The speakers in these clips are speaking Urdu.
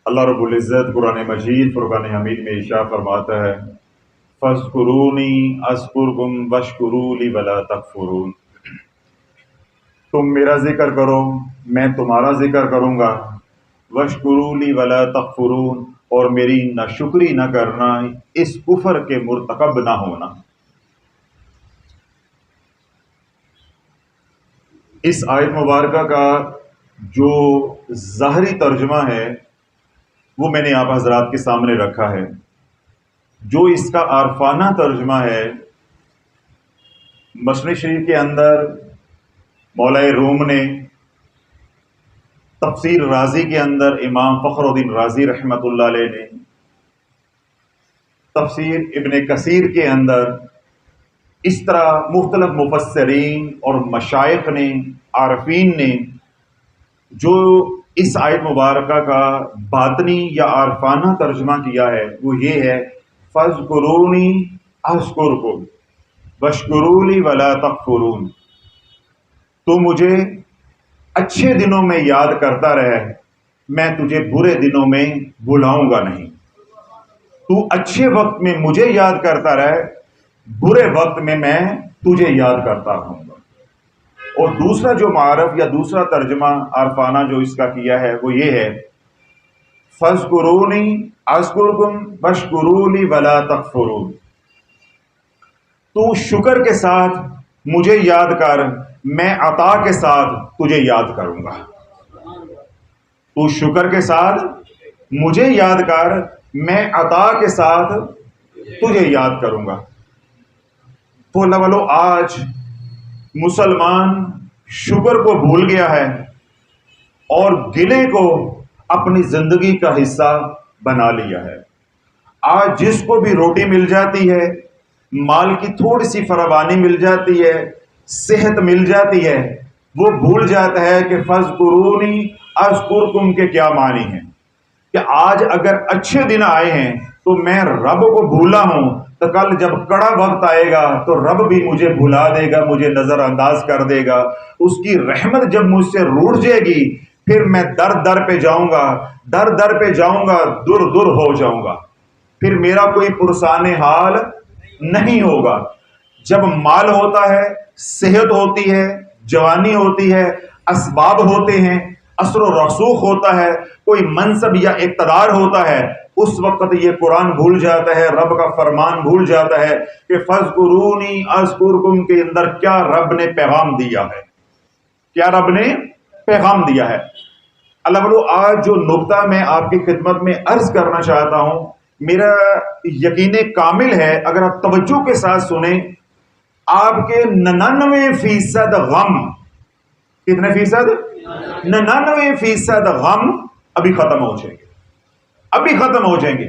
اللہ رب العزت قرآن مجید فرقان حمید میں ارشاد فرماتا ہے فاذکرونی اذکرکم واشکروا لی ولا تکفرون، تم میرا ذکر کرو میں تمہارا ذکر کروں گا، واشکروا لی ولا تکفرون، اور میری ناشکری نہ کرنا، اس کفر کے مرتکب نہ ہونا۔ اس آیت مبارکہ کا جو ظاہری ترجمہ ہے وہ میں نے آپ حضرات کے سامنے رکھا ہے۔ جو اس کا عارفانہ ترجمہ ہے، مصنوی شریف کے اندر مولا روم نے، تفسیر رازی کے اندر امام فخر الدین رازی رحمۃ اللہ علیہ نے، تفسیر ابن کثیر کے اندر، اس طرح مختلف مفسرین اور مشائخ نے، عارفین نے جو اس آیت مبارکہ کا باطنی یا عارفانہ ترجمہ کیا ہے وہ یہ ہے فاذکرونی اذکرکم واشکروا لی ولا تکفرون، تو مجھے اچھے دنوں میں یاد کرتا رہے، میں تجھے برے دنوں میں بلاؤں گا نہیں۔ تو اچھے وقت میں مجھے یاد کرتا رہے، برے وقت میں تجھے یاد کرتا رہوں گا۔ اور دوسرا جو معرف یا دوسرا ترجمہ عارفانہ جو اس کا کیا ہے وہ یہ ہے فاذکرونی اذکرکم واشکروا لی ولا تکفرون، تو شکر کے ساتھ مجھے یاد کر، میں عطا کے ساتھ تجھے یاد کروں گا۔ تو شکر کے ساتھ مجھے یاد کر، میں عطا کے ساتھ تجھے یاد کروں گا۔ تو اللہ والو، آج مسلمان شکر کو بھول گیا ہے اور گلے کو اپنی زندگی کا حصہ بنا لیا ہے۔ آج جس کو بھی روٹی مل جاتی ہے، مال کی تھوڑی سی فراوانی مل جاتی ہے، صحت مل جاتی ہے، وہ بھول جاتا ہے کہ فاذکرونی اذکرکم کے کیا معنی ہیں، کہ آج اگر اچھے دن آئے ہیں تو میں رب کو بھولا ہوں، تو کل جب کڑا وقت آئے گا تو رب بھی مجھے بھلا دے گا، مجھے نظر انداز کر دے گا۔ اس کی رحمت جب مجھ سے روٹ جائے گی، پھر میں در در پہ جاؤں گا، در در پہ جاؤں گا، دور دور ہو جاؤں گا، پھر میرا کوئی پرسان حال نہیں ہوگا۔ جب مال ہوتا ہے، صحت ہوتی ہے، جوانی ہوتی ہے، اسباب ہوتے ہیں، اثر و رسوخ ہوتا ہے، کوئی منصب یا اقتدار ہوتا ہے، اس وقت یہ قرآن بھول جاتا ہے، رب کا فرمان بھول جاتا ہے کہ فاذکرونی اذکرکم کے اندر کیا رب نے پیغام دیا ہے، کیا رب نے پیغام دیا ہے۔ اللہ بلو، آج جو نقطہ میں آپ کی خدمت میں عرض کرنا چاہتا ہوں، میرا یقین کامل ہے اگر آپ توجہ کے ساتھ سنیں، آپ کے 99% غم، کتنے فیصد؟ 99% غم ابھی ختم ہو جائیں گے، ابھی ختم ہو جائیں گے۔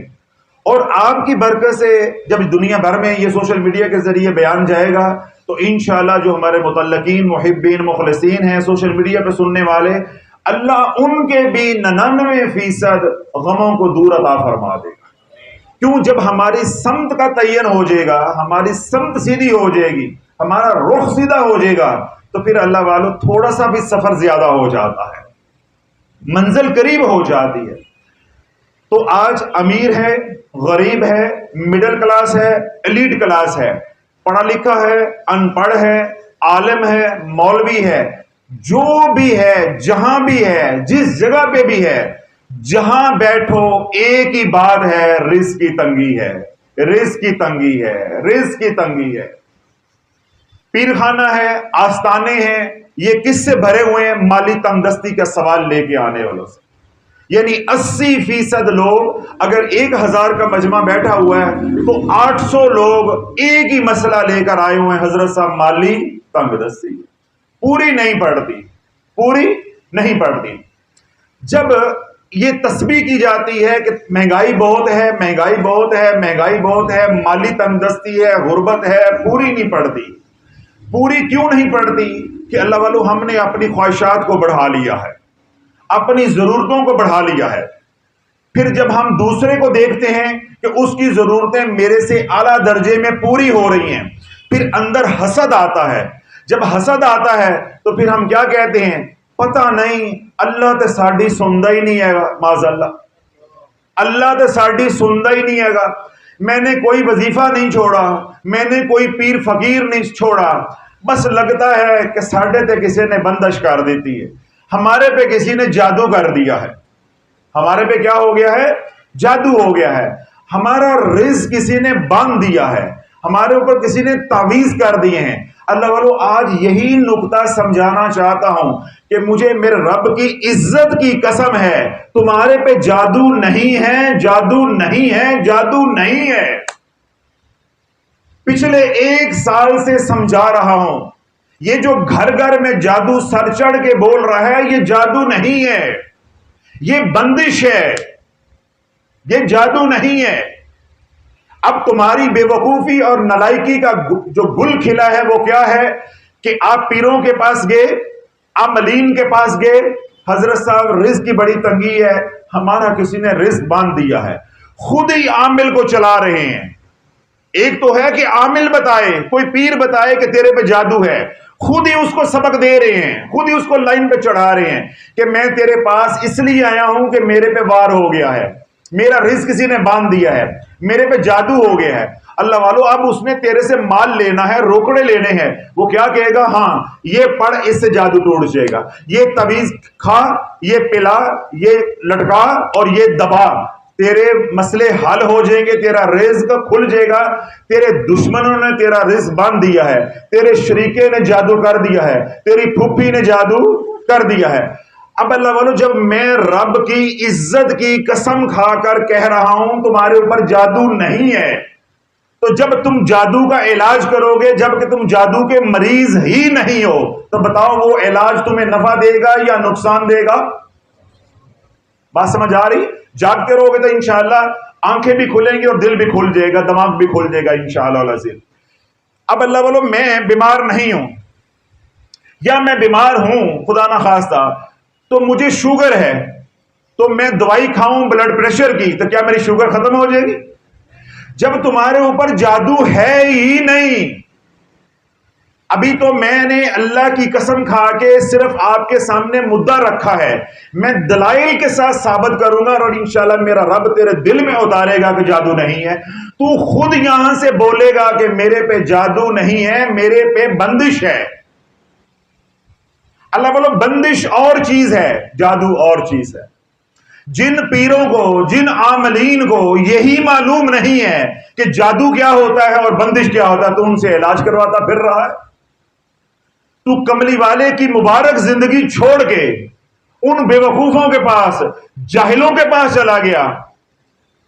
اور آپ کی برکت سے جب دنیا بھر میں یہ سوشل میڈیا کے ذریعے بیان جائے گا تو انشاءاللہ جو ہمارے متعلقین، محبین، مخلصین ہیں سوشل میڈیا پہ سننے والے، اللہ ان کے بھی 99% غموں کو دور عطا فرما دے گا۔ کیوں؟ جب ہماری سمت کا تعین ہو جائے گا، ہماری سمت سیدھی ہو جائے گی، ہمارا رخ سیدھا ہو جائے گا، تو پھر اللہ والو تھوڑا سا بھی سفر زیادہ ہو جاتا ہے، منزل قریب ہو جاتی ہے۔ تو آج امیر ہے، غریب ہے، مڈل کلاس ہے، ایلیٹ کلاس ہے، پڑھا لکھا ہے، ان پڑھ ہے، عالم ہے، مولوی ہے، جو بھی ہے، جہاں بھی ہے، جس جگہ پہ بھی ہے، جہاں بیٹھو ایک ہی بات ہے، رزق کی تنگی ہے، رزق کی تنگی ہے، رزق کی تنگی ہے۔ پیرخانہ ہے، آستانے ہیں، یہ کس سے بھرے ہوئے ہیں؟ مالی تنگدستی کا سوال لے کے آنے والوں سے۔ یعنی 80% لوگ، اگر 1000 کا مجمع بیٹھا ہوا ہے تو 800 لوگ ایک ہی مسئلہ لے کر آئے ہوئے ہیں، حضرت صاحب مالی تنگدستی پوری نہیں پڑتی، پوری نہیں پڑتی۔ جب یہ تسبیح کی جاتی ہے کہ مہنگائی بہت ہے، مہنگائی بہت ہے، مہنگائی بہت ہے، مالی تنگدستی ہے، غربت ہے، پوری نہیں پڑتی۔ پوری کیوں نہیں پڑتی؟ کہ اللہ والو ہم نے اپنی خواہشات کو بڑھا لیا ہے، اپنی ضرورتوں کو بڑھا لیا ہے۔ پھر جب ہم دوسرے کو دیکھتے ہیں کہ اس کی ضرورتیں میرے سے اعلیٰ درجے میں پوری ہو رہی ہیں، پھر اندر حسد آتا ہے۔ جب حسد آتا ہے تو پھر ہم کیا کہتے ہیں؟ پتہ نہیں اللہ تے ساڈی سندا ہی نہیں ہے، معاذ اللہ، اللہ تو ساڈی سندا ہی نہیں ہے گا. میں نے کوئی وظیفہ نہیں چھوڑا, میں نے کوئی پیر فقیر نہیں چھوڑا, بس لگتا ہے کہ ساڈے تے کسی نے بندش کر دیتی ہے, ہمارے پہ کسی نے جادو کر دیا ہے. ہمارے پہ کیا ہو گیا ہے؟ جادو ہو گیا ہے. ہمارا رزق کسی نے باندھ دیا ہے, ہمارے اوپر کسی نے تعویذ کر دیے ہیں. اللہ والو آج یہی نقطہ سمجھانا چاہتا ہوں کہ مجھے میرے رب کی عزت کی قسم ہے, تمہارے پہ جادو نہیں ہے, جادو نہیں ہے, جادو نہیں ہے. پچھلے 1 سال سے سمجھا رہا ہوں, یہ جو گھر گھر میں جادو سر چڑھ کے بول رہا ہے, یہ جادو نہیں ہے, یہ بندش ہے, یہ جادو نہیں ہے. اب تمہاری بے وقوفی اور نالائکی کا جو گل کھلا ہے وہ کیا ہے کہ آپ پیروں کے پاس گئے, آپ ملین کے پاس گئے, حضرت صاحب رزق کی بڑی تنگی ہے, ہمارا کسی نے رزق باندھ دیا ہے. خود ہی عامل کو چلا رہے ہیں. ایک تو ہے کہ عامل بتائے, کوئی پیر بتائے کہ تیرے پہ جادو ہے, خود ہی اس کو سبق دے رہے ہیں, خود ہی اس کو لائن پہ چڑھا رہے ہیں کہ میں تیرے پاس اس لیے آیا ہوں کہ میرے پہ وار ہو گیا ہے, میرا رزق کسی نے باندھ دیا ہے, میرے پہ جادو ہو گیا ہے. اللہ والو اب اس نے تیرے سے مال لینا ہے, روکڑے لینے ہیں. وہ کیا کہے گا؟ ہاں یہ پڑھ, اس سے جادو ٹوٹ جائے گا, یہ تعویذ کھا, یہ پلا, یہ لٹکا اور یہ دبا, تیرے مسئلے حل ہو جائیں گے, تیرا رزق کھل جائے گا. تیرے دشمنوں نے تیرا رزق باندھ دیا ہے, تیرے شریکے نے جادو کر دیا ہے, تیری پھوپھی نے جادو کر دیا ہے. اب اللہ والو جب میں رب کی عزت کی قسم کھا کر کہہ رہا ہوں تمہارے اوپر جادو نہیں ہے, تو جب تم جادو کا علاج کرو گے, جب کہ تم جادو کے مریض ہی نہیں ہو, تو بتاؤ وہ علاج تمہیں نفع دے گا یا نقصان دے گا؟ بات سمجھ آ رہی؟ جاگتے رہو گے تو انشاءاللہ آنکھیں بھی کھلیں گی اور دل بھی کھل جائے گا, دماغ بھی کھل جائے گا انشاءاللہ العزیز. اب اللہ والو میں بیمار نہیں ہوں, یا میں بیمار ہوں خدا نہ خواستہ, تو مجھے شوگر ہے, تو میں دوائی کھاؤں بلڈ پریشر کی, تو کیا میری شوگر ختم ہو جائے گی؟ جب تمہارے اوپر جادو ہے ہی نہیں. ابھی تو میں نے اللہ کی قسم کھا کے صرف آپ کے سامنے مدعا رکھا ہے, میں دلائل کے ساتھ ثابت کروں گا اور انشاءاللہ میرا رب تیرے دل میں اتارے گا کہ جادو نہیں ہے. تو خود یہاں سے بولے گا کہ میرے پہ جادو نہیں ہے, میرے پہ بندش ہے. اللہ بولو بندش اور چیز ہے, جادو اور چیز ہے. جن پیروں کو, جن عاملین کو یہی معلوم نہیں ہے کہ جادو کیا ہوتا ہے اور بندش کیا ہوتا ہے, تو ان سے علاج کرواتا پھر رہا ہے. تو کملی والے کی مبارک زندگی چھوڑ کے ان بے وقوفوں کے پاس, جاہلوں کے پاس چلا گیا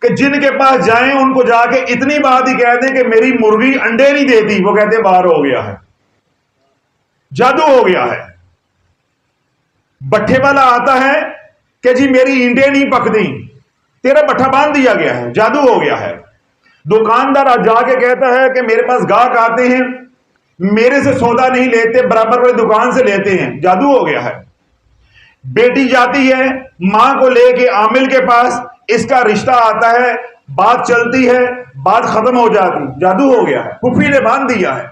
کہ جن کے پاس جائیں ان کو جا کے اتنی بات ہی کہہ دیں کہ میری مرغی انڈے نہیں دیتی, وہ کہتے باہر ہو گیا ہے, جادو ہو گیا ہے. بٹھے والا آتا ہے کہ جی میری انڈے نہیں پکتی, تیرا بٹھا باندھ دیا گیا ہے, جادو ہو گیا ہے. دکاندار جا کے کہتا ہے کہ میرے پاس گاہک آتے ہیں, میرے سے سودا نہیں لیتے, برابر والی دکان سے لیتے ہیں, جادو ہو گیا ہے. بیٹی جاتی ہے ماں کو لے کے عامل کے پاس, اس کا رشتہ آتا ہے, بات چلتی ہے, بات ختم ہو جاتی, جادو ہو گیا ہے. پھوپھی نے باندھ دیا ہے,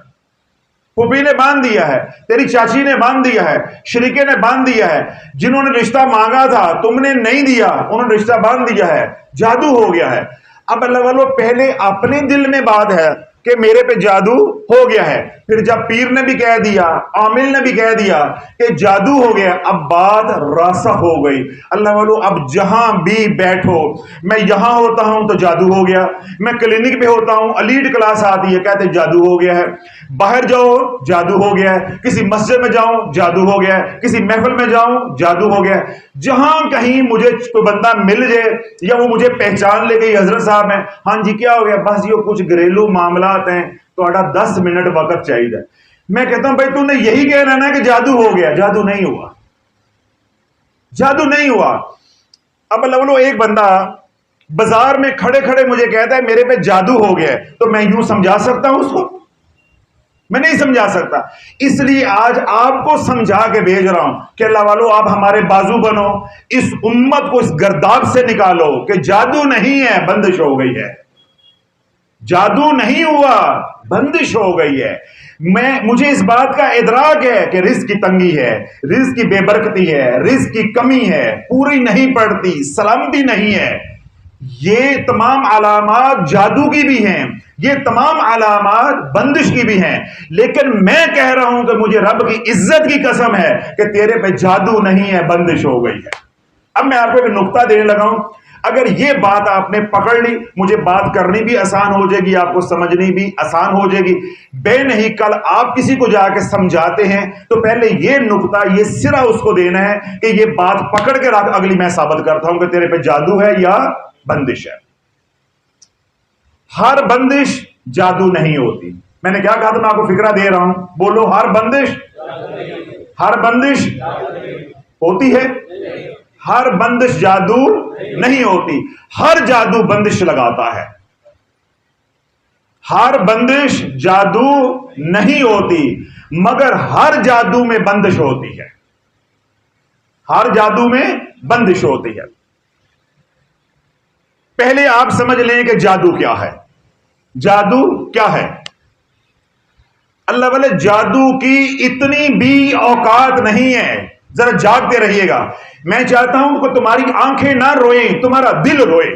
پھوپھی نے باندھ دیا ہے, تیری چاچی نے باندھ دیا ہے, شریکے نے باندھ دیا ہے. جنہوں نے رشتہ مانگا تھا تم نے نہیں دیا, انہوں نے رشتہ باندھ دیا ہے, جادو ہو گیا ہے. اب اللہ والو پہلے اپنے دل میں بات ہے کہ میرے پہ جادو ہو گیا ہے, پھر جب پیر نے بھی کہہ دیا, عامل نے بھی کہہ دیا کہ جادو ہو گیا, اب بات راسخ ہو گئی. اللہ والو اب جہاں بھی بیٹھو, میں یہاں ہوتا ہوں تو جادو ہو گیا, میں کلینک پہ ہوتا ہوں, الیٹ کلاس آتی ہے کہتے جادو ہو گیا ہے, باہر جاؤ جادو ہو گیا ہے, کسی مسجد میں جاؤں جادو ہو گیا ہے, کسی محفل میں جاؤں جادو ہو گیا ہے. جہاں کہیں مجھے کوئی بندہ مل جائے یا وہ مجھے پہچان لے گئی, حضرت صاحب ہیں, ہاں جی کیا ہو گیا, بس یہ کچھ گھریلو معاملات ہیں, تو 10 منٹ وقت چاہیے. میں کہتا ہوں بھائی تو نے یہی کہنا نا کہ جادو ہو گیا, جادو نہیں ہوا, جادو نہیں ہوا. اب اللہ ایک بندہ بازار میں کھڑے کھڑے مجھے کہتا ہے میرے پہ جادو ہو گیا ہے, تو میں یوں سمجھا سکتا ہوں اس کو؟ میں نہیں سمجھا سکتا. اس لیے آج آپ کو سمجھا کے بھیج رہا ہوں کہ اللہ والو آپ ہمارے بازو بنو, اس امت کو اس گرداب سے نکالو کہ جادو نہیں ہے, بندش ہو گئی ہے. جادو نہیں ہوا, بندش ہو گئی ہے. مجھے اس بات کا ادراک ہے کہ رزق کی تنگی ہے, رزق کی بے برکتی ہے, رزق کی کمی ہے, پوری نہیں پڑتی, سلامتی نہیں ہے. یہ تمام علامات جادو کی بھی ہیں، یہ تمام علامات بندش کی بھی ہیں، لیکن میں کہہ رہا ہوں کہ مجھے رب کی عزت کی قسم ہے کہ تیرے پہ جادو نہیں ہے، بندش ہو گئی ہے۔ اب میں آپ کو ایک نقطہ دینے لگا ہوں، اگر یہ بات آپ نے پکڑ لی، مجھے بات کرنی بھی آسان ہو جائے گی، آپ کو سمجھنی بھی آسان ہو جائے گی۔ بے نہیں کل آپ کسی کو جا کے سمجھاتے ہیں تو پہلے یہ نقطہ، یہ سرا اس کو دینا ہے کہ یہ بات پکڑ کے رکھ، اگلی میں ثابت کرتا ہوں کہ تیرے پہ جادو ہے یا بندش ہے۔ ہر بندش جادو نہیں ہوتی۔ میں نے کیا کہا تھا؟ میں آپ کو فکرہ دے رہا ہوں، بولو ہر بندش ہوتی ہے؟ ہر بندش جادو نہیں ہوتی۔ ہر جادو بندش لگاتا ہے، ہر بندش جادو نہیں ہوتی، مگر ہر جادو میں بندش ہوتی ہے، ہر جادو میں بندش ہوتی ہے۔ پہلے آپ سمجھ لیں کہ جادو کیا ہے۔ جادو کیا ہے؟ اللہ والے، جادو کی اتنی بھی اوقات نہیں ہے، ذرا جاگتے رہیے گا۔ میں چاہتا ہوں کہ تمہاری آنکھیں نہ روئیں، تمہارا دل روئے،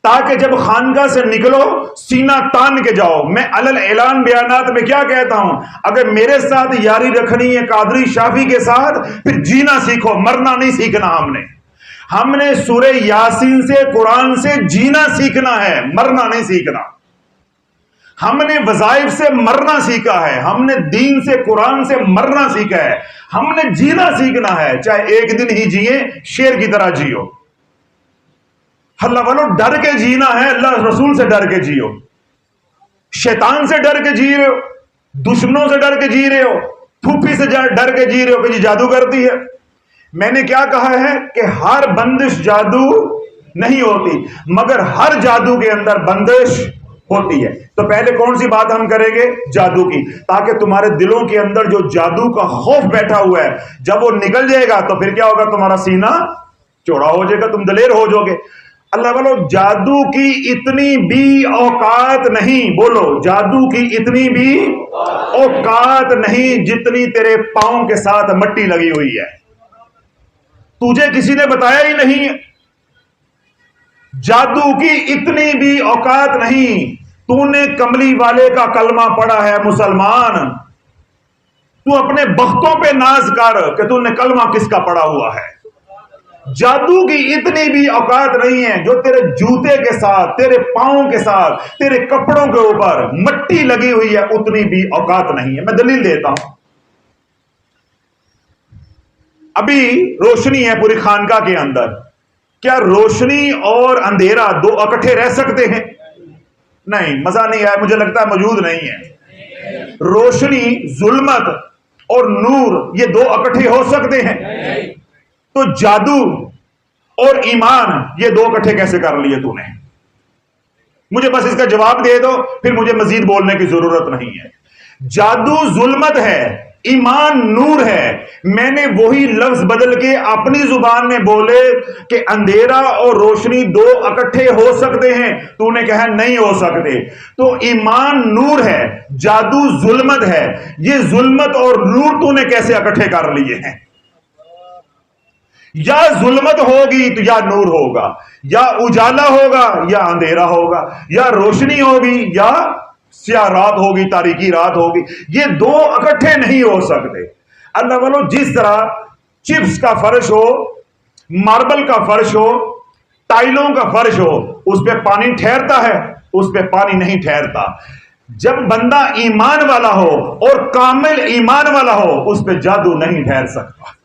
تاکہ جب خانقاہ سے نکلو سینہ تان کے جاؤ۔ میں علل اعلان بیانات میں کیا کہتا ہوں؟ اگر میرے ساتھ یاری رکھنی ہے قادری شافی کے ساتھ، پھر جینا سیکھو، مرنا نہیں سیکھنا۔ ہم نے سورہ یاسین سے، قرآن سے جینا سیکھنا ہے، مرنا نہیں سیکھنا۔ ہم نے وظائف سے مرنا سیکھا ہے، ہم نے دین سے، قرآن سے مرنا سیکھا ہے، ہم نے جینا سیکھنا ہے، چاہے ایک دن ہی جیے، شیر کی طرح جیو۔ اللہ والو، ڈر کے جینا ہے، اللہ رسول سے ڈر کے جیو، شیطان سے ڈر کے جی رہے ہو، دشمنوں سے ڈر کے جی رہے ہو، پھوپھی سے ڈر کے جی رہے ہو کہ جی جادو کرتی ہے۔ میں نے کیا کہا ہے کہ ہر بندش جادو نہیں ہوتی، مگر ہر جادو کے اندر بندش ہوتی ہے۔ تو پہلے کون سی بات ہم کریں گے؟ جادو کی، تاکہ تمہارے دلوں کے اندر جو جادو کا خوف بیٹھا ہوا ہے، جب وہ نکل جائے گا تو پھر کیا ہوگا؟ تمہارا سینہ چوڑا ہو جائے گا، تم دلیر ہو جاؤ گے۔ اللہ والو، جادو کی اتنی بھی اوقات نہیں، بولو جادو کی اتنی بھی اوقات نہیں جتنی تیرے پاؤں کے ساتھ مٹی لگی ہوئی ہے۔ تجھے کسی نے بتایا ہی نہیں، جادو کی اتنی بھی اوقات نہیں۔ تو نے کملی والے کا کلمہ پڑھا ہے مسلمان، تو اپنے بختوں پہ ناز کر کہ تو نے کلمہ کس کا پڑھا ہوا ہے۔ جادو کی اتنی بھی اوقات نہیں ہے، جو تیرے جوتے کے ساتھ، تیرے پاؤں کے ساتھ، تیرے کپڑوں کے اوپر مٹی لگی ہوئی ہے، اتنی بھی اوقات نہیں ہے۔ میں دلیل دیتا ہوں۔ ابھی روشنی ہے پوری خانقاہ کے اندر، کیا روشنی اور اندھیرا دو اکٹھے رہ سکتے ہیں؟ نہیں، مزہ نہیں آیا، مجھے لگتا ہے موجود نہیں ہے۔ روشنی، ظلمت اور نور، یہ دو اکٹھے ہو سکتے ہیں؟ تو جادو اور ایمان، یہ دو اکٹھے کیسے کر لیے تو نے؟ مجھے بس اس کا جواب دے دو، پھر مجھے مزید بولنے کی ضرورت نہیں ہے۔ جادو ظلمت ہے، ایمان نور ہے۔ میں نے وہی لفظ بدل کے اپنی زبان میں بولے کہ اندھیرا اور روشنی دو اکٹھے ہو سکتے ہیں، تو نے کہا نہیں ہو سکتے۔ تو ایمان نور ہے، جادو ظلمت ہے، یہ ظلمت اور نور تو نے کیسے اکٹھے کر لیے ہیں؟ یا ظلمت ہوگی تو یا نور ہوگا، یا اجالا ہوگا یا اندھیرا ہوگا، یا روشنی ہوگی یا سیاہ رات ہوگی، تاریکی رات ہوگی، یہ دو اکٹھے نہیں ہو سکتے۔ اللہ والو، جس طرح چپس کا فرش ہو، ماربل کا فرش ہو، ٹائلوں کا فرش ہو، اس پہ پانی ٹھہرتا ہے؟ اس پہ پانی نہیں ٹھہرتا۔ جب بندہ ایمان والا ہو اور کامل ایمان والا ہو، اس پہ جادو نہیں ٹھہر سکتا،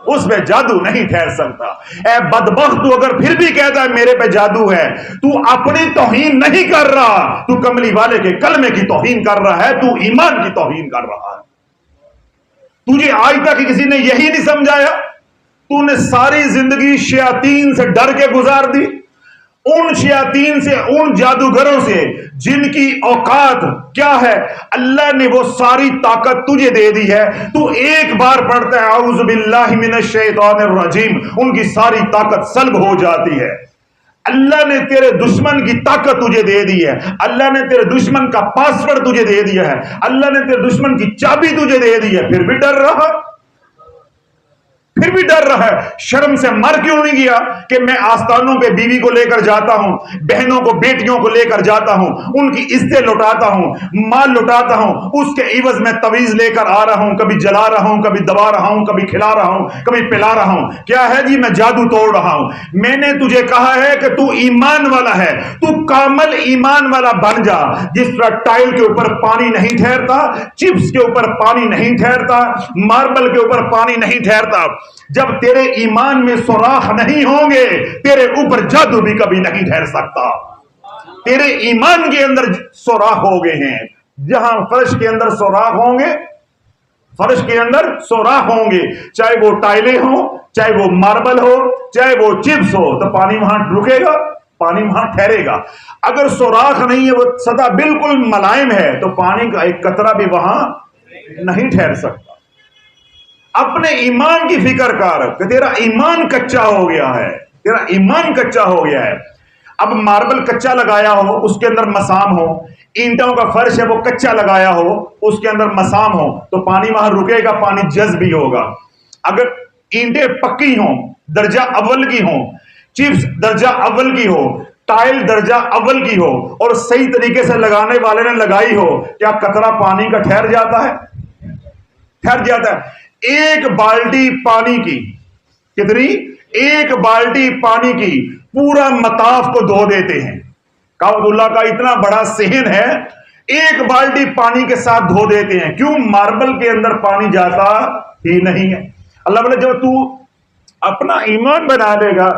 اس پہ جادو نہیں ٹھہر سکتا۔ اے بدبخت، تو اگر پھر بھی کہتا ہے میرے پہ جادو ہے، تو اپنی توہین نہیں کر رہا، تو کملی والے کے کلمے کی توہین کر رہا ہے، تو ایمان کی توہین کر رہا ہے۔ تجھے آج تک کسی نے یہی نہیں سمجھایا؟ تو نے ساری زندگی شیاطین سے ڈر کے گزار دی، ان شیاطین سے، ان جادوگروں سے جن کی اوقات کیا ہے، اللہ نے وہ ساری طاقت تجھے دے دی ہے۔ تو ایک بار پڑھتا ہے اعوذ باللہ من الشیطان الرجیم، ان کی ساری طاقت سلب ہو جاتی ہے۔ اللہ نے تیرے دشمن کی طاقت تجھے دے دی ہے، اللہ نے تیرے دشمن کا پاسورڈ تجھے دے دیا ہے، اللہ نے تیرے دشمن کی چابی تجھے دے دی ہے، پھر بھی ڈر رہا۔ پھر بھی ڈر رہا ہے، شرم سے مر کیوں نہیں گیا کہ میں آستانوں پہ بیوی کو لے کر جاتا ہوں، بہنوں کو بیٹیوں کو لے کر جاتا ہوں، ان کی عزتیں لٹاتا ہوں، مال لٹاتا ہوں، اس کے عوض میں تویز لے کر آ رہا ہوں، کبھی جلا رہا ہوں، کبھی دبا رہا ہوں، کبھی کھلا رہا ہوں، کبھی پلا رہا ہوں، کیا ہے جی میں جادو توڑ رہا ہوں۔ میں نے تجھے کہا ہے کہ تو ایمان والا ہے، تو کامل ایمان والا بن جا، جس طرح ٹائل کے اوپر پانی نہیں ٹھہرتا، چپس کے اوپر پانی نہیں ٹھہرتا، ماربل کے اوپر پانی نہیں ٹھہرتا، جب تیرے ایمان میں سوراخ نہیں ہوں گے تیرے اوپر جادو بھی کبھی نہیں ٹھہر سکتا۔ تیرے ایمان کے اندر سوراخ ہو گئے ہیں، جہاں فرش کے اندر سوراخ ہوں گے، فرش کے اندر سوراخ ہوں گے، چاہے وہ ٹائلیں ہوں، چاہے وہ ماربل ہو، چاہے وہ چپس ہو، تو پانی وہاں رکے گا، پانی وہاں ٹھہرے گا۔ اگر سوراخ نہیں ہے، وہ سطح بالکل ملائم ہے، تو پانی کا ایک قطرہ بھی وہاں نہیں ٹھہر سکتا۔ اپنے ایمان کی فکر کر کہ تیرا ایمان کچا ہو گیا ہے، تیرا ایمان کچا ہو گیا ہے۔ اب ماربل کچا لگایا ہو، اس کے اندر مسام ہو، اینٹوں کا فرش ہے وہ کچا لگایا ہو، اس کے اندر مسام ہو، تو پانی وہاں رکے گا، پانی جذب بھی ہوگا۔ اگر اینٹیں پکی ہوں، درجہ اول کی ہوں، چپس درجہ اول کی ہو، ٹائل درجہ اول کی ہو، اور صحیح طریقے سے لگانے والے نے لگائی ہو، کیا قطرہ پانی کا ٹھہر جاتا ہے؟ ٹھہر جاتا ہے۔ ایک بالٹی پانی کی کتنی؟ ایک بالٹی پانی کی پورا مطاف کو دھو دیتے ہیں۔ کعبۃ اللہ کا اتنا بڑا صحن ہے، ایک بالٹی پانی کے ساتھ دھو دیتے ہیں۔ کیوں؟ ماربل کے اندر پانی جاتا ہی نہیں ہے۔ اللہ بولے جب تو اپنا ایمان بنا لے گا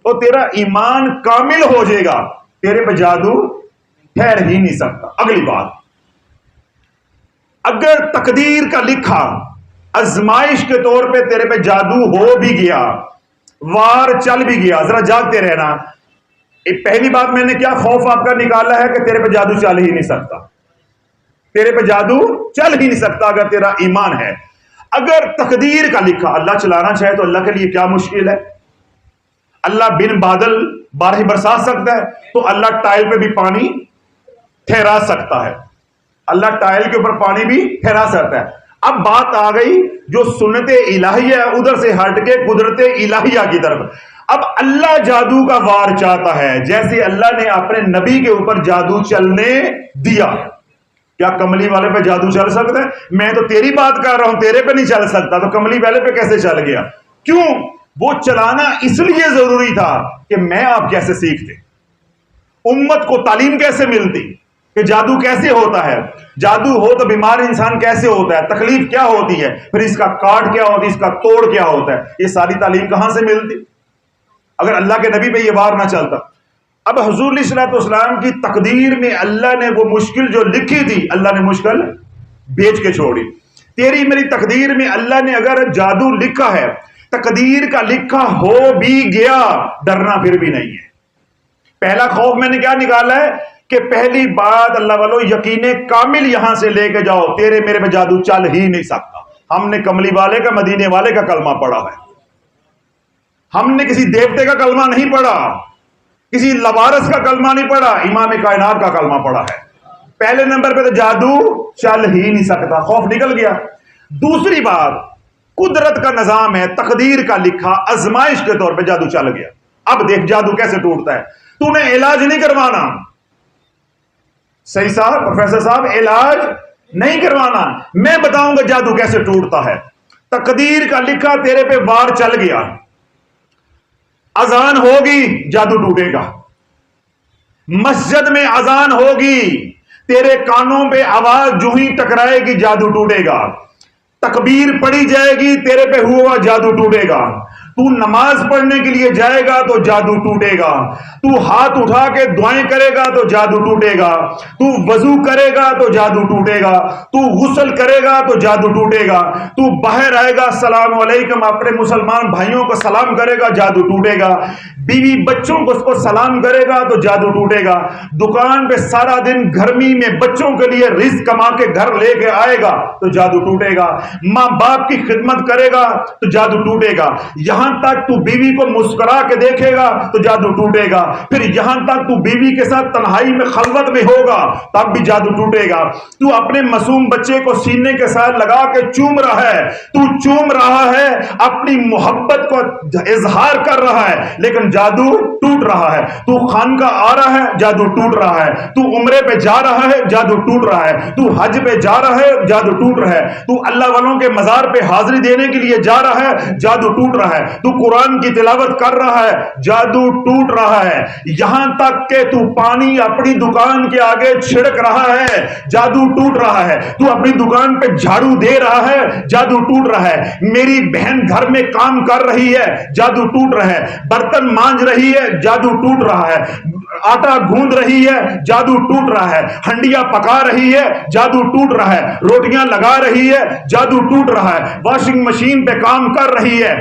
تو تیرا ایمان کامل ہو جائے گا، تیرے پہ جادو ٹھہر ہی نہیں سکتا۔ اگلی بات، اگر تقدیر کا لکھا آزمائش کے طور پہ تیرے پہ جادو ہو بھی گیا، وار چل بھی گیا، ذرا جاگتے رہنا۔ پہلی بات میں نے کیا خوف آپ کا نکالا ہے کہ تیرے پہ جادو چل ہی نہیں سکتا، تیرے پہ جادو چل ہی نہیں سکتا اگر تیرا ایمان ہے۔ اگر تقدیر کا لکھا اللہ چلانا چاہے تو اللہ کے لیے کیا مشکل ہے؟ اللہ بن بادل بارش برسا سکتا ہے، تو اللہ ٹائل پہ بھی پانی ٹھہرا سکتا ہے، اللہ ٹائل کے اوپر پانی بھی ٹھہرا سکتا ہے۔ اب بات آ گئی جو سنت الہیہ ہے ادھر سے ہٹ کے قدرت الہیہ کی طرف۔ اب اللہ جادو کا وار چاہتا ہے، جیسے اللہ نے اپنے نبی کے اوپر جادو چلنے دیا۔ کیا کملی والے پہ جادو چل سکتا ہے؟ میں تو تیری بات کر رہا ہوں، تیرے پہ نہیں چل سکتا، تو کملی والے پہ کیسے چل گیا؟ کیوں؟ وہ چلانا اس لیے ضروری تھا کہ میں آپ کیسے سیکھتے، امت کو تعلیم کیسے ملتی کہ جادو کیسے ہوتا ہے، جادو ہو تو بیمار انسان کیسے ہوتا ہے، تکلیف کیا ہوتی ہے، پھر اس کا کاٹ کیا ہوتی ہے، اس کا توڑ کیا ہوتا ہے، یہ ساری تعلیم کہاں سے ملتی اگر اللہ کے نبی پہ یہ وار نہ چلتا۔ اب حضور علیہ الصلوۃ والسلام کی تقدیر میں اللہ نے وہ مشکل جو لکھی تھی، اللہ نے مشکل بیچ کے چھوڑی۔ تیری میری تقدیر میں اللہ نے اگر جادو لکھا ہے، تقدیر کا لکھا ہو بھی گیا، ڈرنا پھر بھی نہیں ہے۔ پہلا خوف میں نے کیا نکالا ہے کہ پہلی بات اللہ والو یقین کامل یہاں سے لے کے جاؤ، تیرے میرے پہ جادو چل ہی نہیں سکتا۔ ہم نے کملی والے کا، مدینے والے کا کلمہ پڑھا ہے، ہم نے کسی دیوتے کا کلمہ نہیں پڑھا، کسی لوارس کا کلمہ نہیں پڑھا، امام کائنات کا کلمہ پڑھا ہے۔ پہلے نمبر پہ تو جادو چل ہی نہیں سکتا، خوف نکل گیا۔ دوسری بات، قدرت کا نظام ہے، تقدیر کا لکھا، آزمائش کے طور پہ جادو چل گیا۔ اب دیکھ جادو کیسے ٹوٹتا ہے۔ تو نے علاج نہیں کروانا، صحیح صاحب، پروفیسر صاحب، علاج نہیں کروانا، میں بتاؤں گا جادو کیسے ٹوٹتا ہے۔ تقدیر کا لکھا تیرے پہ وار چل گیا، اذان ہوگی جادو ٹوٹے گا، مسجد میں اذان ہوگی تیرے کانوں پہ آواز جو ہی ٹکرائے گی جادو ٹوٹے گا، تکبیر پڑھی جائے گی تیرے پہ ہوا جادو ٹوٹے گا، تو نماز پڑھنے کے لیے جائے گا تو جادو ٹوٹے گا، تو ہاتھ اٹھا کے دعائیں کرے گا تو جادو ٹوٹے گا، تو وضو کرے گا تو جادو ٹوٹے گا، تو غسل کرے گا تو جادو ٹوٹے گا، تو باہر آئے گا السلام علیکم اپنے مسلمان بھائیوں کو سلام کرے گا جادو ٹوٹے گا، بیوی بچوں کو اس کو سلام کرے گا تو جادو ٹوٹے گا، دکان پہ سارا دن گرمی میں بچوں کے لیے رزق کما کے گھر لے کے آئے گا تو جادو ٹوٹے گا، ماں باپ کی خدمت کرے گا تو جادو ٹوٹے گا، یہاں تک تو بیوی کو مسکرا کے دیکھے گا تو جادو ٹوٹے گا، پھر یہاں تک تو بیوی کے ساتھ تنہائی میں خلوت میں ہوگا تب بھی جادو ٹوٹے گا، تو اپنے معصوم بچے کو سینے کے ساتھ لگا کے چوم رہا رہا ہے، تو چوم رہا ہے، اپنی محبت کو اظہار کر رہا ہے، لیکن جادو ٹوٹ رہا ہے۔ تو خانقاہ آ رہا ہے، جادو ٹوٹ رہا ہے۔ تو عمرے پہ جا رہا ہے، جادو ٹوٹ رہا ہے۔ تو حج پہ جا رہا ہے، جادو ٹوٹ رہا ہے۔ تو اللہ والوں کے مزار پہ حاضری دینے کے لیے جا رہا ہے، جادو ٹوٹ رہا ہے۔ تو قرآن کی تلاوت کر رہا ہے، جادو ٹوٹ رہا ہے۔ یہاں تک کہ تو پانی اپنی دکان کے آگے چھڑک رہا ہے، جادو ٹوٹ رہا ہے۔ تو اپنی دکان پہ جھاڑو دے رہا ہے، جادو ٹوٹ رہا ہے۔ میری بہن گھر میں کام کر رہی ہے، جادو ٹوٹ رہا ہے۔ برتن مانج رہی ہے، جادو ٹوٹ رہا ہے۔ آٹا گوند رہی ہے، جادو ٹوٹ رہا ہے۔ ہنڈیاں پکا رہی ہے، جادو ٹوٹ رہا ہے۔ روٹیاں لگا رہی ہے، جادو ٹوٹ رہا ہے۔ واشنگ مشین پہ کام کر رہی ہے،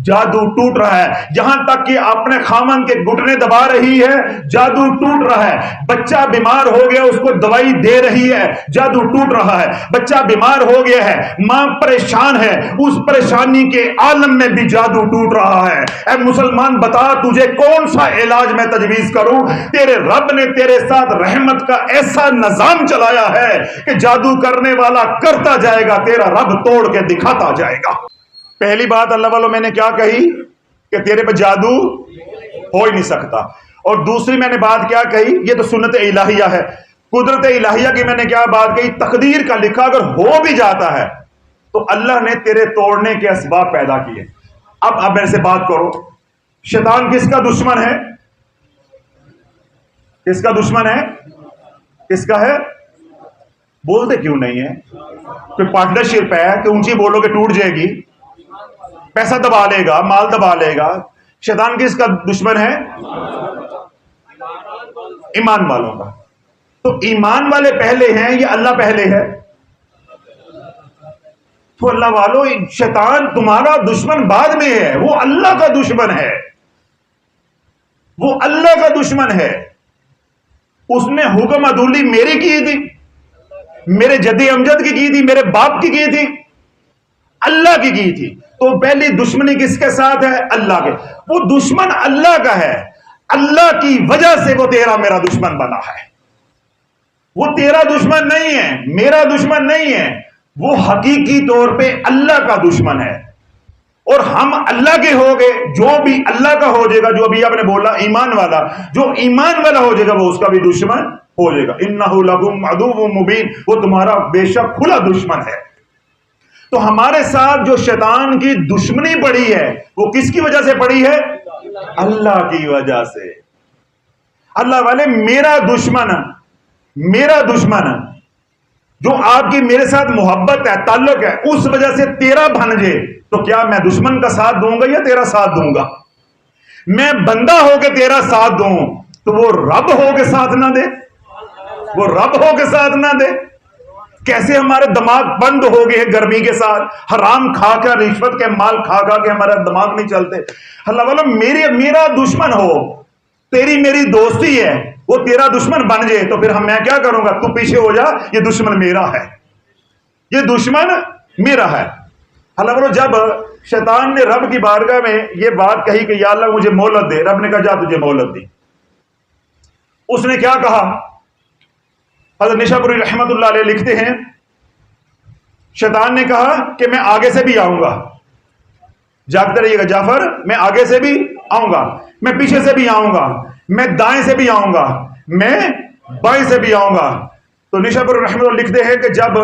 جادو ٹوٹ رہا ہے۔ یہاں تک کہ اپنے خامن کے گھٹنے دبا رہی ہے، جادو ٹوٹ رہا ہے۔ بچہ بیمار ہو گیا، اس کو دوائی دے رہی ہے، جادو ٹوٹ رہا ہے۔ بچہ بیمار ہو گیا ہے، ماں پریشان ہے، اس پریشانی کے عالم میں بھی جادو ٹوٹ رہا ہے۔ اے مسلمان بتا، تجھے کون سا علاج میں تجویز کروں؟ تیرے رب نے تیرے ساتھ رحمت کا ایسا نظام چلایا ہے کہ جادو کرنے والا کرتا جائے گا، تیرا رب توڑ کے دکھاتا جائے گا۔ پہلی بات اللہ والوں میں نے کیا کہی کہ تیرے پہ جادو ہو ہی نہیں سکتا، اور دوسری میں نے بات کیا کہی، یہ تو سنت الہیہ ہے، قدرت الہیہ کی میں نے کیا بات کہی، تقدیر کا لکھا اگر ہو بھی جاتا ہے تو اللہ نے تیرے توڑنے کے اسباب پیدا کیے۔ اب میرے سے بات کرو، شیطان کس کا دشمن ہے؟ کس کا دشمن ہے؟ کس کا ہے؟ بولتے کیوں نہیں ہے؟ کوئی پارٹنرشپ ہے کہ اونچی بولو کہ ٹوٹ جائے گی، پیسہ دبا لے گا، مال دبا لے گا۔ شیطان کس کا دشمن ہے؟ ایمان والوں کا۔ تو ایمان والے پہلے ہیں یا اللہ پہلے ہے؟ تو اللہ والوں، شیطان تمہارا دشمن بعد میں ہے، وہ اللہ کا دشمن ہے، وہ اللہ کا دشمن ہے۔ اس نے حکم عدولی میری کی تھی، میرے جدی امجد کی تھی، میرے باپ کی تھی، اللہ کی تھی۔ تو پہلی دشمنی کس کے ساتھ ہے؟ اللہ کے۔ وہ دشمن اللہ کا ہے، اللہ کی وجہ سے وہ تیرا میرا دشمن بنا ہے۔ وہ تیرا دشمن نہیں ہے، میرا دشمن نہیں ہے، وہ حقیقی طور پہ اللہ کا دشمن ہے۔ اور ہم اللہ کے ہو گئے، جو بھی اللہ کا ہو جائے گا، جو ابھی آپ نے بولا ایمان والا، جو ایمان والا ہو جائے گا وہ اس کا بھی دشمن ہو جائے گا۔ اِنَّهُ لَكُمْ عَدُوٌّ مُبِينٌ، وہ تمہارا بے شک کھلا دشمن ہے۔ تو ہمارے ساتھ جو شیطان کی دشمنی پڑی ہے وہ کس کی وجہ سے پڑی ہے؟ اللہ کی وجہ سے۔ اللہ والے، میرا دشمن جو آپ کی میرے ساتھ محبت ہے، تعلق ہے، اس وجہ سے تیرا بھنجے، تو کیا میں دشمن کا ساتھ دوں گا یا تیرا ساتھ دوں گا؟ میں بندہ ہو کے تیرا ساتھ دوں تو وہ رب ہو کے ساتھ نہ دے، وہ رب ہو کے ساتھ نہ دے۔ کیسے ہمارے دماغ بند ہو گئے ہیں گرمی کے ساتھ، حرام کھا کر، رشوت کے مال کھا کے ہمارا دماغ نہیں چلتے۔ اللہ والا، میرا دشمن ہو، تیری میری دوستی ہے، وہ تیرا دشمن بن جائے تو پھر میں کیا کروں گا؟ تو پیچھے ہو جا، یہ دشمن میرا ہے، یہ دشمن میرا ہے۔ اللہ والا، جب شیطان نے رب کی بارگاہ میں یہ بات کہی کہ یا اللہ مجھے مہلت دے، رب نے کہا جا تجھے مہلت دی۔ اس نے کیا کہا؟ حضرت نشاپوری رحمت اللہ علیہ لکھتے ہیں، شیطان نے کہا کہ میں آگے سے بھی آؤں گا، جاگتے رہیے گا جعفر، میں آگے سے بھی آؤں گا، میں پیچھے سے بھی آؤں گا، میں دائیں سے بھی آؤں گا، میں بائیں سے بھی آؤں گا۔ تو نشاپوری رحمت اللہ لکھتے ہیں کہ جب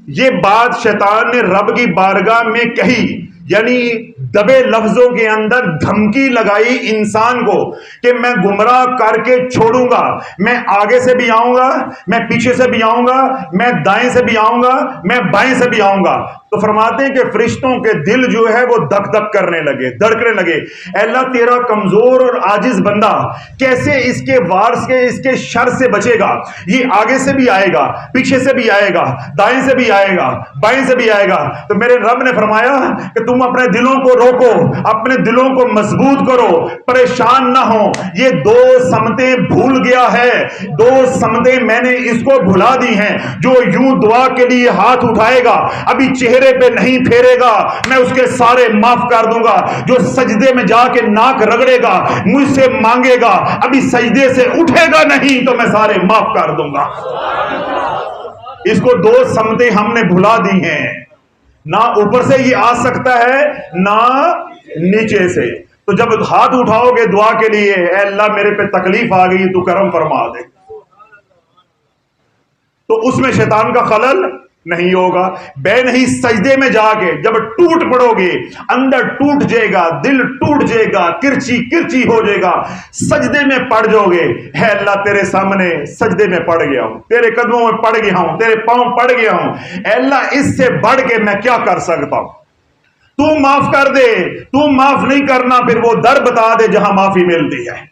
یہ بات شیطان نے رب کی بارگاہ میں کہی، یعنی دبے لفظوں کے اندر دھمکی لگائی انسان کو کہ میں گمراہ کر کے چھوڑوں گا، میں آگے سے بھی آؤں گا، میں پیچھے سے بھی آؤں گا، میں دائیں سے بھی آؤں گا، میں بائیں سے بھی آؤں گا، تو فرماتے ہیں کہ فرشتوں کے دل جو ہے وہ دھک دھک کرنے لگے، دھڑکنے لگے۔ اے اللہ، تیرا کمزور اور عاجز بندہ کیسے اس کے وار سے، اس کے شر سے بچے گا؟ یہ آگے سے بھی آئے گا، پیچھے سے بھی آئے گا، دائیں سے بھی آئے گا، بائیں سے بھی آئے گا۔ تو میرے رب نے فرمایا کہ تم اپنے دلوں کو روکو، اپنے دلوں کو مضبوط کرو، پریشان نہ ہو۔ یہ دو سمتیں بھول گیا ہے، دو سمتیں میں نے اس کو بھلا دی ہیں۔ جو یوں دعا کے لیے ہاتھ اٹھائے گا، ابھی چہرے پہ نہیں پھیرے گا، میں اس کے سارے معاف کر دوں گا۔ جو سجدے میں جا کے ناک رگڑے گا، مجھ سے مانگے گا، ابھی سجدے سے اٹھے گا نہیں تو میں سارے معاف کر دوں گا۔ اس کو دو سمتیں ہم نے بھلا دی ہیں۔ نہ اوپر سے یہ آ سکتا ہے نہ نیچے سے. تو جب ہاتھ اٹھاؤ گے دعا کے لیے، اے اللہ میرے پہ تکلیف آ گئی تو کرم فرما دے، تو اس میں شیطان کا خلل نہیں ہوگا. بے نہیں سجدے میں جا کے جب ٹوٹ پڑو گے، اندر ٹوٹ جائے گا، دل ٹوٹ جائے گا، کرچی کرچی ہو جائے گا، سجدے میں پڑ جاؤ گے، اے اللہ تیرے سامنے سجدے میں پڑ گیا ہوں، تیرے قدموں میں پڑ گیا ہوں، تیرے پاؤں پڑ گیا ہوں، اے اللہ اس سے بڑھ کے میں کیا کر سکتا ہوں، تو معاف کر دے. تو معاف نہیں کرنا، پھر وہ در بتا دے جہاں معافی ملتی ہے،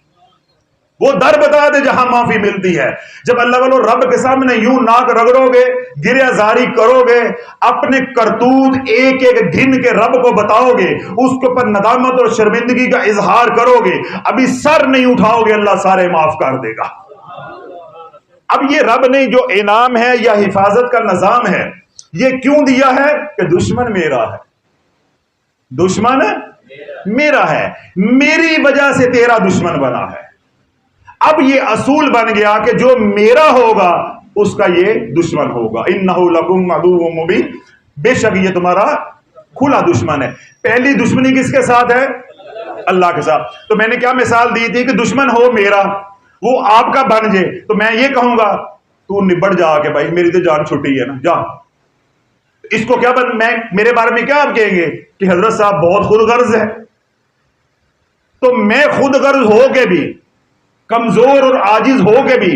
وہ در بتا دے جہاں معافی ملتی ہے. جب اللہ والو رب کے سامنے یوں ناک رگڑو گے، گریہ زاری کرو گے، اپنے کرتوت ایک ایک گن کے رب کو بتاؤ گے، اس کے اوپر ندامت اور شرمندگی کا اظہار کرو گے، ابھی سر نہیں اٹھاؤ گے، اللہ سارے معاف کر دے گا. اب یہ رب نے جو انعام ہے یا حفاظت کا نظام ہے، یہ کیوں دیا ہے؟ کہ دشمن میرا ہے، دشمن میرا ہے، میری وجہ سے تیرا دشمن بنا ہے. اب یہ اصول بن گیا کہ جو میرا ہوگا اس کا یہ دشمن ہوگا. انہو لکم عدو مبین، بے شک یہ تمہارا کھلا دشمن ہے. پہلی دشمنی کس کے ساتھ ہے؟ اللہ کے ساتھ. تو میں نے کیا مثال دی تھی کہ دشمن ہو میرا، وہ آپ کا بن جائے، تو میں یہ کہوں گا تو نبڑ جا کے بھائی میری تو جان چھٹی ہے نا، جا. اس کو کیا میں میرے بارے میں کیا آپ کہیں گے کہ حضرت صاحب بہت خود غرض ہے. تو میں خود غرض ہو کے بھی، کمزور اور عاجز ہو کے بھی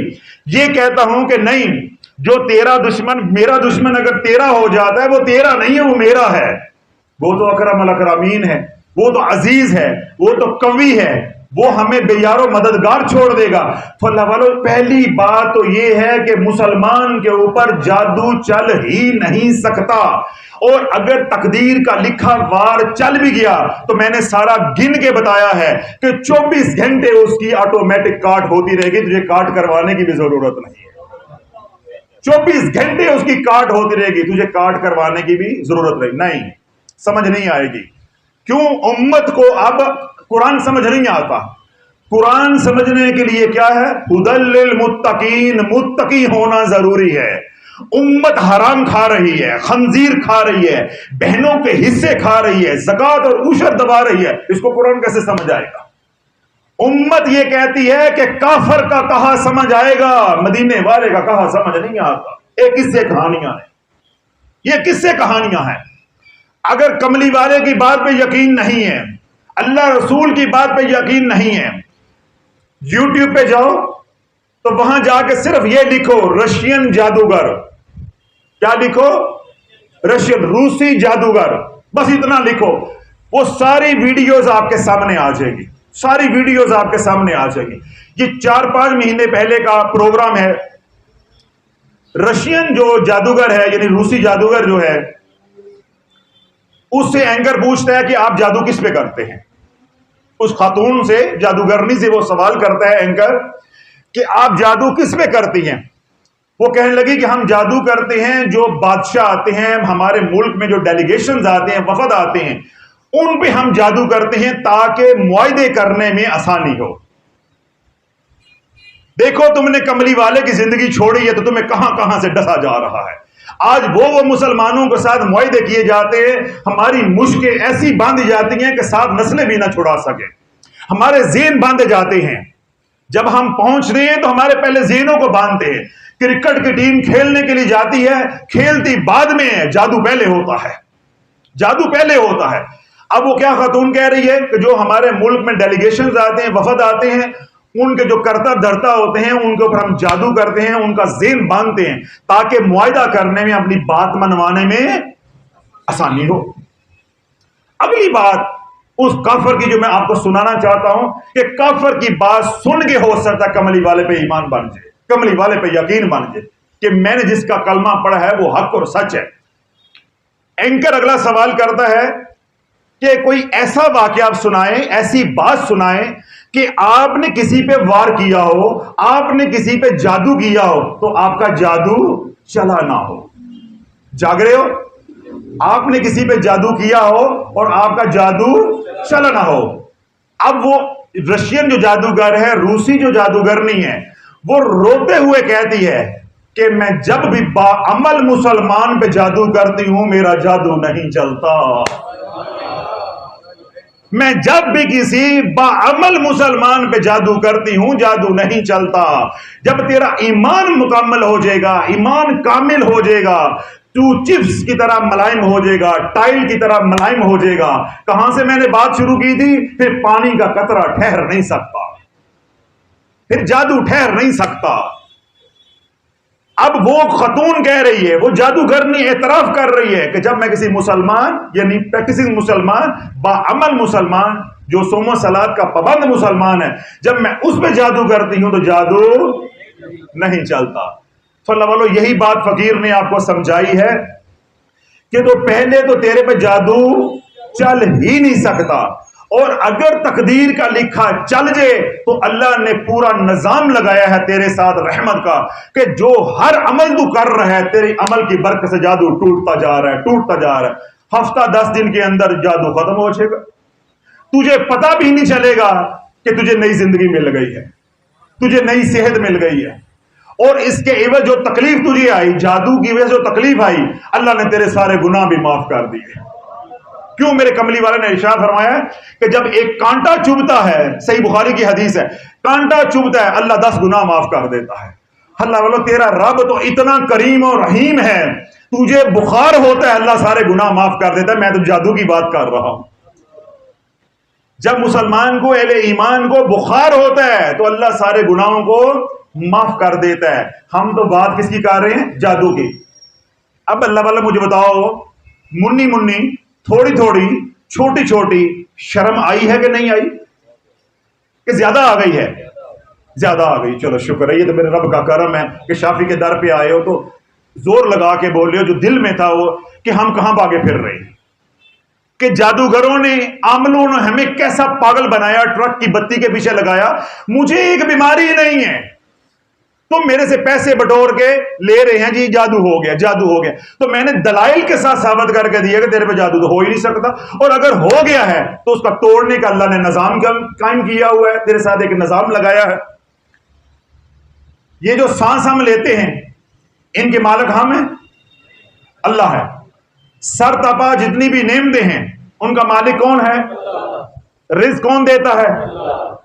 یہ کہتا ہوں کہ نہیں، جو تیرا دشمن، میرا دشمن اگر تیرا ہو جاتا ہے، وہ تیرا نہیں ہے، وہ میرا ہے. وہ تو اکرم الاکرامین ہے، وہ تو عزیز ہے، وہ تو قوی ہے، وہ ہمیں بے یار و مددگار چھوڑ دے گا. پہلی بات تو یہ ہے کہ مسلمان کے اوپر جادو چل ہی نہیں سکتا، اور اگر تقدیر کا لکھا وار چل بھی گیا تو میں نے سارا گن کے بتایا ہے کہ 24 گھنٹے اس کی آٹومیٹک کاٹ ہوتی رہے گی، تجھے کاٹ کروانے کی بھی ضرورت نہیں ہے. 24 گھنٹے اس کی کاٹ ہوتی رہے گی، تجھے کاٹ کروانے کی بھی ضرورت نہیں. سمجھ نہیں آئے گی. کیوں؟ امت کو اب قرآن سمجھ نہیں آتا. قرآن سمجھنے کے لیے کیا ہے؟ ہدی للمتقین، متقی ہونا ضروری ہے. امت حرام کھا رہی ہے، خنزیر کھا رہی ہے، بہنوں کے حصے کھا رہی ہے، زکوٰۃ اور عشر دبا رہی ہے، اس کو قرآن کیسے سمجھ آئے گا؟ امت یہ کہتی ہے کہ کافر کا کہا سمجھ آئے گا، مدینے والے کا کہا سمجھ نہیں آتا. یہ قصے کہانیاں ہیں، یہ قصے کہانیاں ہیں. اگر کملی والے کی بات پہ یقین نہیں ہے، اللہ رسول کی بات پہ یقین نہیں ہے، یوٹیوب پہ جاؤ تو وہاں جا کے صرف یہ لکھو رشین جادوگر. کیا لکھو؟ رشین، روسی جادوگر، بس اتنا لکھو. وہ ساری ویڈیوز آپ کے سامنے آ جائے گی، ساری ویڈیوز آپ کے سامنے آ جائے گی. یہ 4-5 مہینے پہلے کا پروگرام ہے. رشین جو جادوگر ہے، یعنی روسی جادوگر جو ہے، اس سے اینکر پوچھتا ہے کہ آپ جادو کس پہ کرتے ہیں. اس خاتون سے، جادوگرنی سے وہ سوال کرتا ہے اینکر کہ آپ جادو کس پہ کرتی ہیں. وہ کہنے لگی کہ ہم جادو کرتے ہیں جو بادشاہ آتے ہیں، ہمارے ملک میں جو ڈیلیگیشنز آتے ہیں، وفد آتے ہیں، ان پہ ہم جادو کرتے ہیں تاکہ معاہدے کرنے میں آسانی ہو. دیکھو تم نے کملی والے کی زندگی چھوڑی ہے تو تمہیں کہاں کہاں سے ڈسا جا رہا ہے. آج وہ مسلمانوں کے ساتھ معاہدے کیے جاتے ہیں، ہماری مشکیں ایسی باندھی جاتی ہیں کہ 7 نسلیں بھی نہ چھڑا سکے. ہمارے ذہن باندھے جاتے ہیں. جب ہم پہنچ رہے ہیں تو ہمارے پہلے ذہنوں کو باندھتے ہیں. کرکٹ کی ٹیم کھیلنے کے لیے جاتی ہے، کھیلتی بعد میں ہے، جادو پہلے ہوتا ہے، جادو پہلے ہوتا ہے. اب وہ کیا خاتون کہہ رہی ہے کہ جو ہمارے ملک میں ڈیلیگیشنز آتے ہیں، وفد آتے ہیں، ان کے جو کرتا دھرتا ہوتے ہیں، ان کے اوپر ہم جادو کرتے ہیں، ان کا ذہن باندھتے ہیں تاکہ معاہدہ کرنے میں، اپنی بات منوانے میں آسانی ہو. اگلی بات اس کافر کی جو میں آپ کو سنانا چاہتا ہوں کہ کافر کی بات سن کے ہو سکتا ہے کملی والے پہ ایمان بن جائے، کملی والے پہ یقین بن جائے کہ میں نے جس کا کلمہ پڑھا ہے وہ حق اور سچ ہے. اینکر اگلا سوال کرتا ہے کہ کوئی ایسا واقعہ آپ سنائیں، ایسی بات سنائیں کہ آپ نے کسی پہ وار کیا ہو، آپ نے کسی پہ جادو کیا ہو تو آپ کا جادو چلا نہ ہو. جاگ رہے ہو؟ آپ نے کسی پہ جادو کیا ہو اور آپ کا جادو چلا نہ ہو. اب وہ رشین جو جادوگر ہے، روسی جو جادوگر نہیں ہے، وہ روتے ہوئے کہتی ہے کہ میں جب بھی باعمل مسلمان پہ جادو کرتی ہوں میرا جادو نہیں چلتا. میں جب بھی کسی باعمل مسلمان پہ جادو کرتی ہوں جادو نہیں چلتا. جب تیرا ایمان مکمل ہو جائے گا، ایمان کامل ہو جائے گا، تو چپس کی طرح ملائم ہو جائے گا، ٹائل کی طرح ملائم ہو جائے گا. کہاں سے میں نے بات شروع کی تھی؟ پھر پانی کا قطرہ ٹھہر نہیں سکتا، پھر جادو ٹھہر نہیں سکتا. اب وہ خاتون کہہ رہی ہے، وہ جادوگرنی اعتراف کر رہی ہے کہ جب میں کسی مسلمان یعنی پریکٹسنگ مسلمان، باعمل مسلمان جو صوم و صلات کا پابند مسلمان ہے، جب میں اس پہ جادو کرتی ہوں تو جادو نہیں چلتا. تو اللہ والو یہی بات فقیر نے آپ کو سمجھائی ہے کہ تو پہلے تو تیرے پہ جادو چل ہی نہیں سکتا، اور اگر تقدیر کا لکھا چل جائے تو اللہ نے پورا نظام لگایا ہے تیرے ساتھ رحمت کا کہ جو ہر عمل تو کر رہا ہے تیری عمل کی برکت سے جادو ٹوٹتا جا رہا ہے، ٹوٹتا جا رہا ہے. ہفتہ 10 دن کے اندر جادو ختم ہو جائے گا، تجھے پتہ بھی نہیں چلے گا کہ تجھے نئی زندگی مل گئی ہے، تجھے نئی صحت مل گئی ہے. اور اس کے عوض جو تکلیف تجھے آئی، جادو کی وجہ جو تکلیف آئی، اللہ نے تیرے سارے گناہ بھی معاف کر دیے. کیوں؟ میرے کملی والے نے ارشاد فرمایا کہ جب ایک کانٹا چبھتا ہے، صحیح بخاری کی حدیث ہے، کانٹا چبھتا ہے اللہ 10 گناہ معاف کر دیتا ہے. اللہ والو تیرا رب تو اتنا کریم اور رحیم ہے، تجھے بخار ہوتا ہے اللہ سارے گناہ معاف کر دیتا ہے. میں تو جادو کی بات کر رہا ہوں. جب مسلمان کو، اہل ایمان کو بخار ہوتا ہے تو اللہ سارے گناہوں کو معاف کر دیتا ہے. ہم تو بات کس کی کر رہے ہیں؟ جادو کی. اب اللہ والا مجھے بتاؤ، منی منی، تھوڑی تھوڑی، چھوٹی چھوٹی شرم آئی ہے کہ نہیں آئی؟ کہ زیادہ آ گئی ہے؟ زیادہ آ گئی. چلو شکر ہے، یہ تو میرے رب کا کرم ہے کہ شافی کے در پہ آئے ہو تو زور لگا کے بول رہے ہو. جو دل میں تھا وہ کہ ہم کہاں بھاگے پھر رہے ہیں، کہ جادوگروں نے، عاملوں نے ہمیں کیسا پاگل بنایا، ٹرک کی بتی کے پیچھے لگایا. مجھے ایک بیماری نہیں ہے، تم میرے سے پیسے بٹور کے لے رہے ہیں، جی جادو ہو گیا، جادو ہو گیا. تو میں نے دلائل کے ساتھ ثابت کر کے دیا کہ تیرے پہ جادو تو ہو ہی نہیں سکتا، اور اگر ہو گیا ہے تو اس کا توڑنے کا اللہ نے نظام قائم کیا ہوا ہے، تیرے ساتھ ایک نظام لگایا ہے. یہ جو سانس ہم لیتے ہیں ان کے مالک ہم ہیں، اللہ ہے. سر تپا جتنی بھی نعمتیں ہیں ان کا مالک کون ہے؟ رزق کون دیتا ہے؟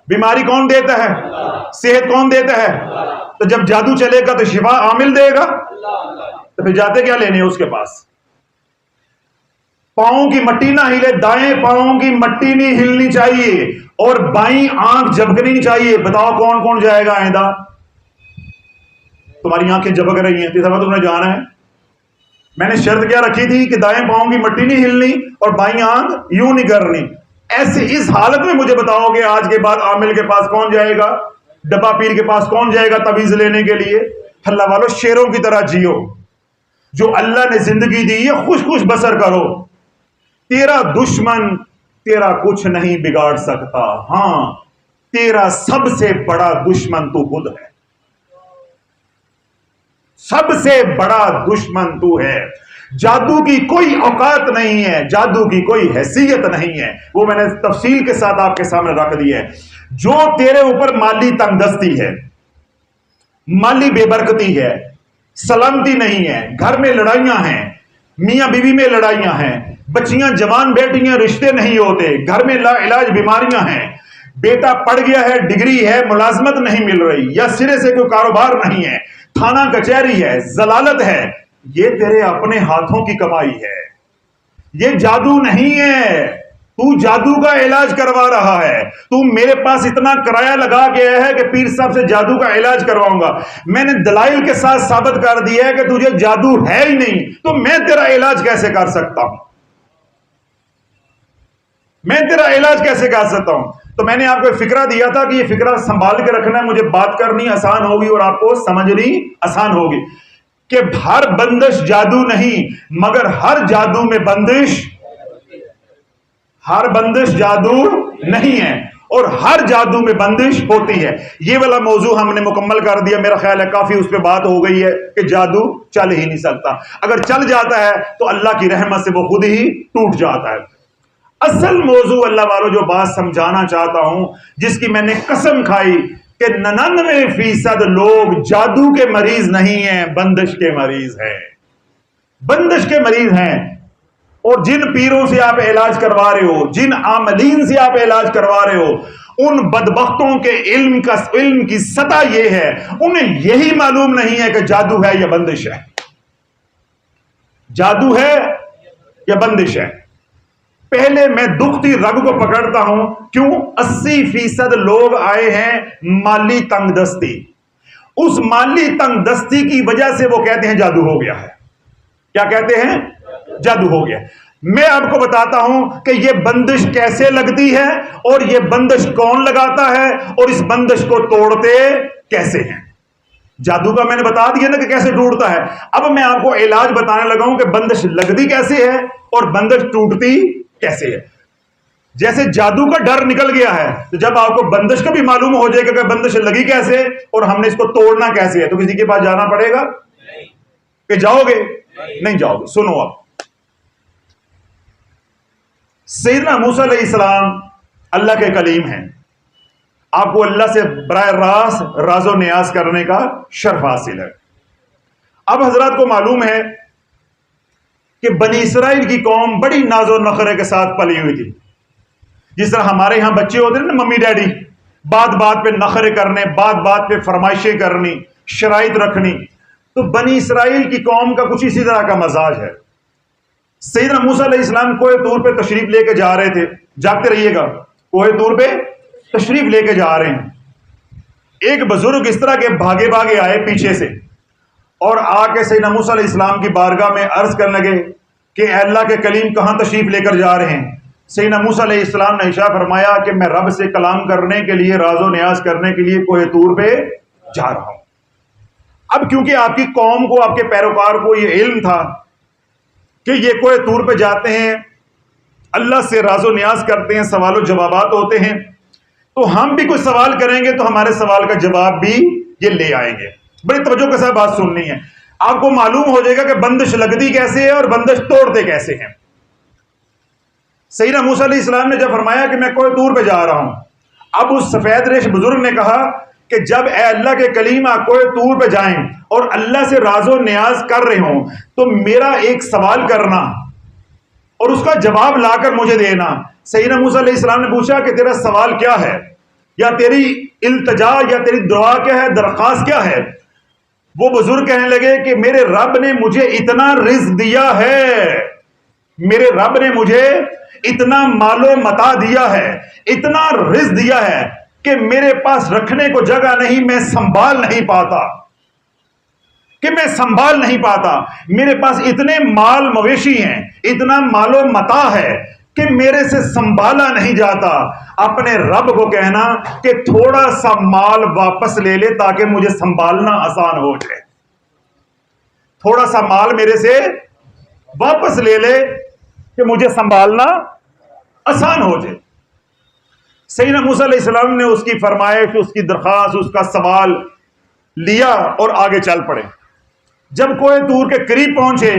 بیماری کون دیتا ہے؟ صحت کون دیتا ہے؟ تو جب جادو چلے گا تو شفا عامل دے گا، تو پھر جاتے کیا لینے اس کے پاس؟ پاؤں کی مٹی نہ ہلے، دائیں پاؤں کی مٹی نہیں ہلنی چاہیے اور بائیں آنکھ جھپکنی چاہیے. بتاؤ کون کون جائے گا آئندہ؟ تمہاری آنکھیں جھپک رہی ہیں، تیسرا تم نے جانا ہے. میں نے شرط کیا رکھی تھی کہ دائیں پاؤں کی مٹی نہیں ہلنی اور بائیں آنکھ یوں نہیں کرنی. ایسے اس حالت میں مجھے بتاؤ کہ آج کے بعد عامل کے پاس کون جائے گا؟ ڈبا پیر کے پاس کون جائے گا تعویذ لینے کے لیے؟ اللہ والو شیروں کی طرح جیو، جو اللہ نے زندگی دی ہے خوش خوش بسر کرو. تیرا دشمن تیرا کچھ نہیں بگاڑ سکتا، ہاں تیرا سب سے بڑا دشمن تو خود ہے. سب سے بڑا دشمن تو ہے. جادو کی کوئی اوقات نہیں ہے، جادو کی کوئی حیثیت نہیں ہے. وہ میں نے تفصیل کے ساتھ آپ کے سامنے رکھ دی ہے. جو تیرے اوپر مالی تنگ دستی ہے، مالی بے برکتی ہے، سلامتی نہیں ہے، گھر میں لڑائیاں ہیں، میاں بیوی میں لڑائیاں ہیں، بچیاں جوان بیٹیاں رشتے نہیں ہوتے، گھر میں لا علاج بیماریاں ہیں، بیٹا پڑھ گیا ہے، ڈگری ہے، ملازمت نہیں مل رہی، یا سرے سے کوئی کاروبار نہیں ہے، تھانہ کچہری ہے، ضلالت ہے، یہ تیرے اپنے ہاتھوں کی کمائی ہے. یہ جادو نہیں ہے. تو جادو کا علاج کروا رہا ہے. تو میرے پاس اتنا کرایہ لگا کے آیا ہے کہ پیر صاحب سے جادو کا علاج کرواؤں گا. میں نے دلائل کے ساتھ ثابت کر دیا ہے کہ تجھے جادو ہے ہی نہیں، تو میں تیرا علاج کیسے کر سکتا ہوں؟ میں تیرا علاج کیسے کر سکتا ہوں؟ تو میں نے آپ کو ایک فکرہ دیا تھا کہ یہ فکرہ سنبھال کے رکھنا ہے، مجھے بات کرنی آسان ہوگی اور آپ کو سمجھنی آسان ہوگی کہ ہر بندش جادو نہیں، مگر ہر جادو میں بندش، ہر بندش جادو نہیں ہے اور ہر جادو میں بندش ہوتی ہے. یہ والا موضوع ہم نے مکمل کر دیا. میرا خیال ہے کافی اس پہ بات ہو گئی ہے کہ جادو چل ہی نہیں سکتا. اگر چل جاتا ہے تو اللہ کی رحمت سے وہ خود ہی ٹوٹ جاتا ہے. اصل موضوع اللہ والوں جو بات سمجھانا چاہتا ہوں، جس کی میں نے قسم کھائی کہ 99% لوگ جادو کے مریض نہیں ہیں، بندش کے مریض ہیں، بندش کے مریض ہیں۔ اور جن پیروں سے آپ علاج کروا رہے ہو، جن عاملین سے آپ علاج کروا رہے ہو، ان بدبختوں کے علم کی سطح یہ ہے، انہیں یہی معلوم نہیں ہے کہ جادو ہے یا بندش ہے، جادو ہے یا بندش ہے۔ پہلے میں دکھتی رگ کو پکڑتا ہوں، کیوں؟ 80% لوگ آئے ہیں مالی تنگ دستی، اس مالی تنگ دستی کی وجہ سے وہ کہتے ہیں جادو ہو گیا ہے۔ کیا کہتے ہیں؟ جادو ہو گیا۔ میں آپ کو بتاتا ہوں کہ یہ بندش کیسے لگتی ہے اور یہ بندش کون لگاتا ہے اور اس بندش کو توڑتے کیسے ہیں۔ جادو کا میں نے بتا دیا نا کہ کیسے ٹوٹتا ہے، اب میں آپ کو علاج بتانے لگا ہوں کہ بندش لگتی کیسے ہے اور بندش ٹوٹتی کیسے ہے۔ جیسے جادو کا ڈر نکل گیا ہے، تو جب آپ کو بندش کا بھی معلوم ہو جائے گا کہ بندش لگی کیسے اور ہم نے اس کو توڑنا کیسے ہے، تو کسی کے پاس جانا پڑے گا کہ جاؤ گے؟ نہیں جاؤ گے۔ سنو، آپ سیدنا موسیٰ علیہ السلام اللہ کے کلیم ہیں، آپ کو اللہ سے براہ راست راز و نیاز کرنے کا شرف حاصل ہے۔ اب حضرات کو معلوم ہے کہ بنی اسرائیل کی قوم بڑی ناز و نخرے کے ساتھ پلی ہوئی تھی، جس طرح ہمارے ہاں بچے ہوتے ہیں نا، ممی ڈیڈی بات بات پہ نخرے کرنے، بات بات پہ فرمائشیں کرنی، شرائط رکھنی، تو بنی اسرائیل کی قوم کا کچھ اسی طرح کا مزاج ہے۔ سیدنا موسیٰ علیہ السلام کوہ طور پہ تشریف لے کے جا رہے تھے، جاگتے رہیے گا، کوہ طور پہ تشریف لے کے جا رہے ہیں۔ ایک بزرگ اس طرح کے بھاگے بھاگے آئے پیچھے سے اور آ کے سیدنا موسیٰ علیہ السلام کی بارگاہ میں عرض کرنے لگے کہ اے اللہ کے کلیم کہاں تشریف لے کر جا رہے ہیں؟ سیدنا موسیٰ علیہ السلام نے ارشاد فرمایا کہ میں رب سے کلام کرنے کے لیے، راز و نیاز کرنے کے لیے کوہ طور پہ جا رہا ہوں۔ اب کیونکہ آپ کی قوم کو، آپ کے پیروکار کو یہ علم تھا کہ یہ کوہ طور پہ جاتے ہیں، اللہ سے راز و نیاز کرتے ہیں، سوال و جوابات ہوتے ہیں، تو ہم بھی کوئی سوال کریں گے تو ہمارے سوال کا جواب بھی یہ لے آئیں گے۔ بڑی توجہ کے ساتھ بات سننی ہے، آپ کو معلوم ہو جائے گا کہ بندش لگتی کیسے ہے اور بندش توڑتے کیسے ہیں۔ سیدنا موسیٰ علیہ السلام نے جب فرمایا کہ میں کوہ طور پہ جا رہا ہوں، اب اس سفید ریش بزرگ نے کہا کہ جب اے اللہ کے کلیم آپ کوہ طور پہ جائیں اور اللہ سے راز و نیاز کر رہے ہوں تو میرا ایک سوال کرنا اور اس کا جواب لا کر مجھے دینا۔ سیدنا موسیٰ علیہ السلام نے پوچھا کہ تیرا سوال کیا ہے، یا تیری التجا یا تیری دعا کیا ہے، درخواست کیا ہے؟ وہ بزرگ کہنے لگے کہ میرے رب نے مجھے اتنا رزق دیا ہے، میرے رب نے مجھے اتنا مال و متاع دیا ہے، اتنا رزق دیا ہے کہ میرے پاس رکھنے کو جگہ نہیں، میں سنبھال نہیں پاتا، میرے پاس اتنے مال مویشی ہیں، اتنا مال و متاع ہے کہ میرے سے سنبھالا نہیں جاتا۔ اپنے رب کو کہنا کہ تھوڑا سا مال واپس لے لے تاکہ مجھے سنبھالنا آسان ہو جائے، تھوڑا سا مال میرے سے واپس لے لے کہ مجھے سنبھالنا آسان ہو جائے۔ سیدنا موسیٰ علیہ السلام نے اس کی فرمائش، اس کی درخواست، اس کا سوال لیا اور آگے چل پڑے۔ جب کوہ طور کے قریب پہنچے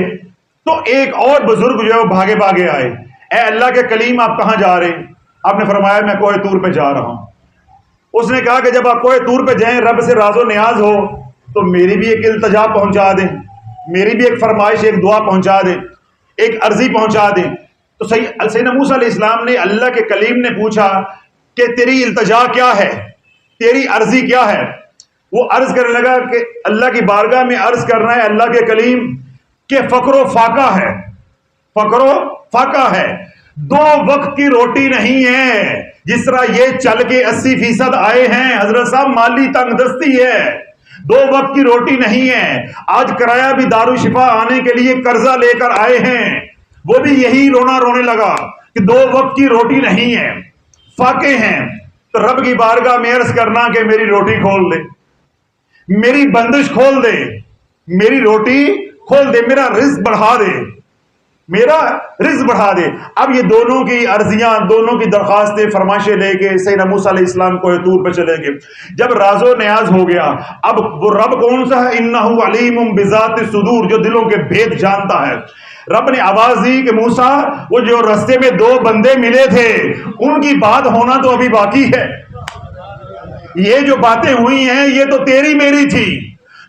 تو ایک اور بزرگ جو ہے وہ بھاگے بھاگے آئے، اے اللہ کے کلیم آپ کہاں جا رہے ہیں؟ آپ نے فرمایا میں کوہ طور پہ جا رہا ہوں۔ اس نے کہا کہ جب آپ کوہ طور پہ جائیں، رب سے راز و نیاز ہو تو میری بھی ایک التجا پہنچا دیں، میری بھی ایک فرمائش، ایک دعا پہنچا دیں، ایک عرضی پہنچا دیں۔ تو سیدنا موسیٰ علیہ السلام نے اللہ کے کلیم نے پوچھا کہ تیری التجا کیا ہے، تیری عرضی کیا ہے؟ وہ عرض کرنے لگا کہ اللہ کی بارگاہ میں عرض کرنا ہے اللہ کے کلیم کہ فقر و فاقہ ہے، فقر و فاقہ ہے، 2 وقت کی روٹی نہیں ہے، جس طرح یہ چل کے 80% آئے ہیں حضرت صاحب، مالی تنگ دستی ہے، 2 وقت کی روٹی نہیں ہے۔ آج کرایہ بھی دارالشفا آنے کے لیے قرضہ لے کر آئے ہیں، وہ بھی یہی رونے لگا کہ 2 وقت کی روٹی نہیں ہے، فاقے ہیں۔ تو رب کی بارگاہ میں عرض کرنا کہ میری روٹی کھول دے، میری بندش کھول دے، میری روٹی کھول دے، میرا رزق بڑھا دے، میرا رزق بڑھا دے۔ اب یہ دونوں کی عرضیاں، دونوں کی درخواستیں، فرمائشیں لے کے سیدنا موسیٰ علیہ السلام کوہ طور پہ چلے گئے۔ جب راز و نیاز ہو گیا، اب وہ رب کون سا ہے؟ انہ علیم بذات الصدور، جو دلوں کے بھید جانتا ہے۔ رب نے آواز دی کہ موسیٰ، وہ جو رستے میں 2 بندے ملے تھے ان کی بات ہونا تو ابھی باقی ہے، یہ جو باتیں ہوئی ہیں یہ تو تیری میری تھی.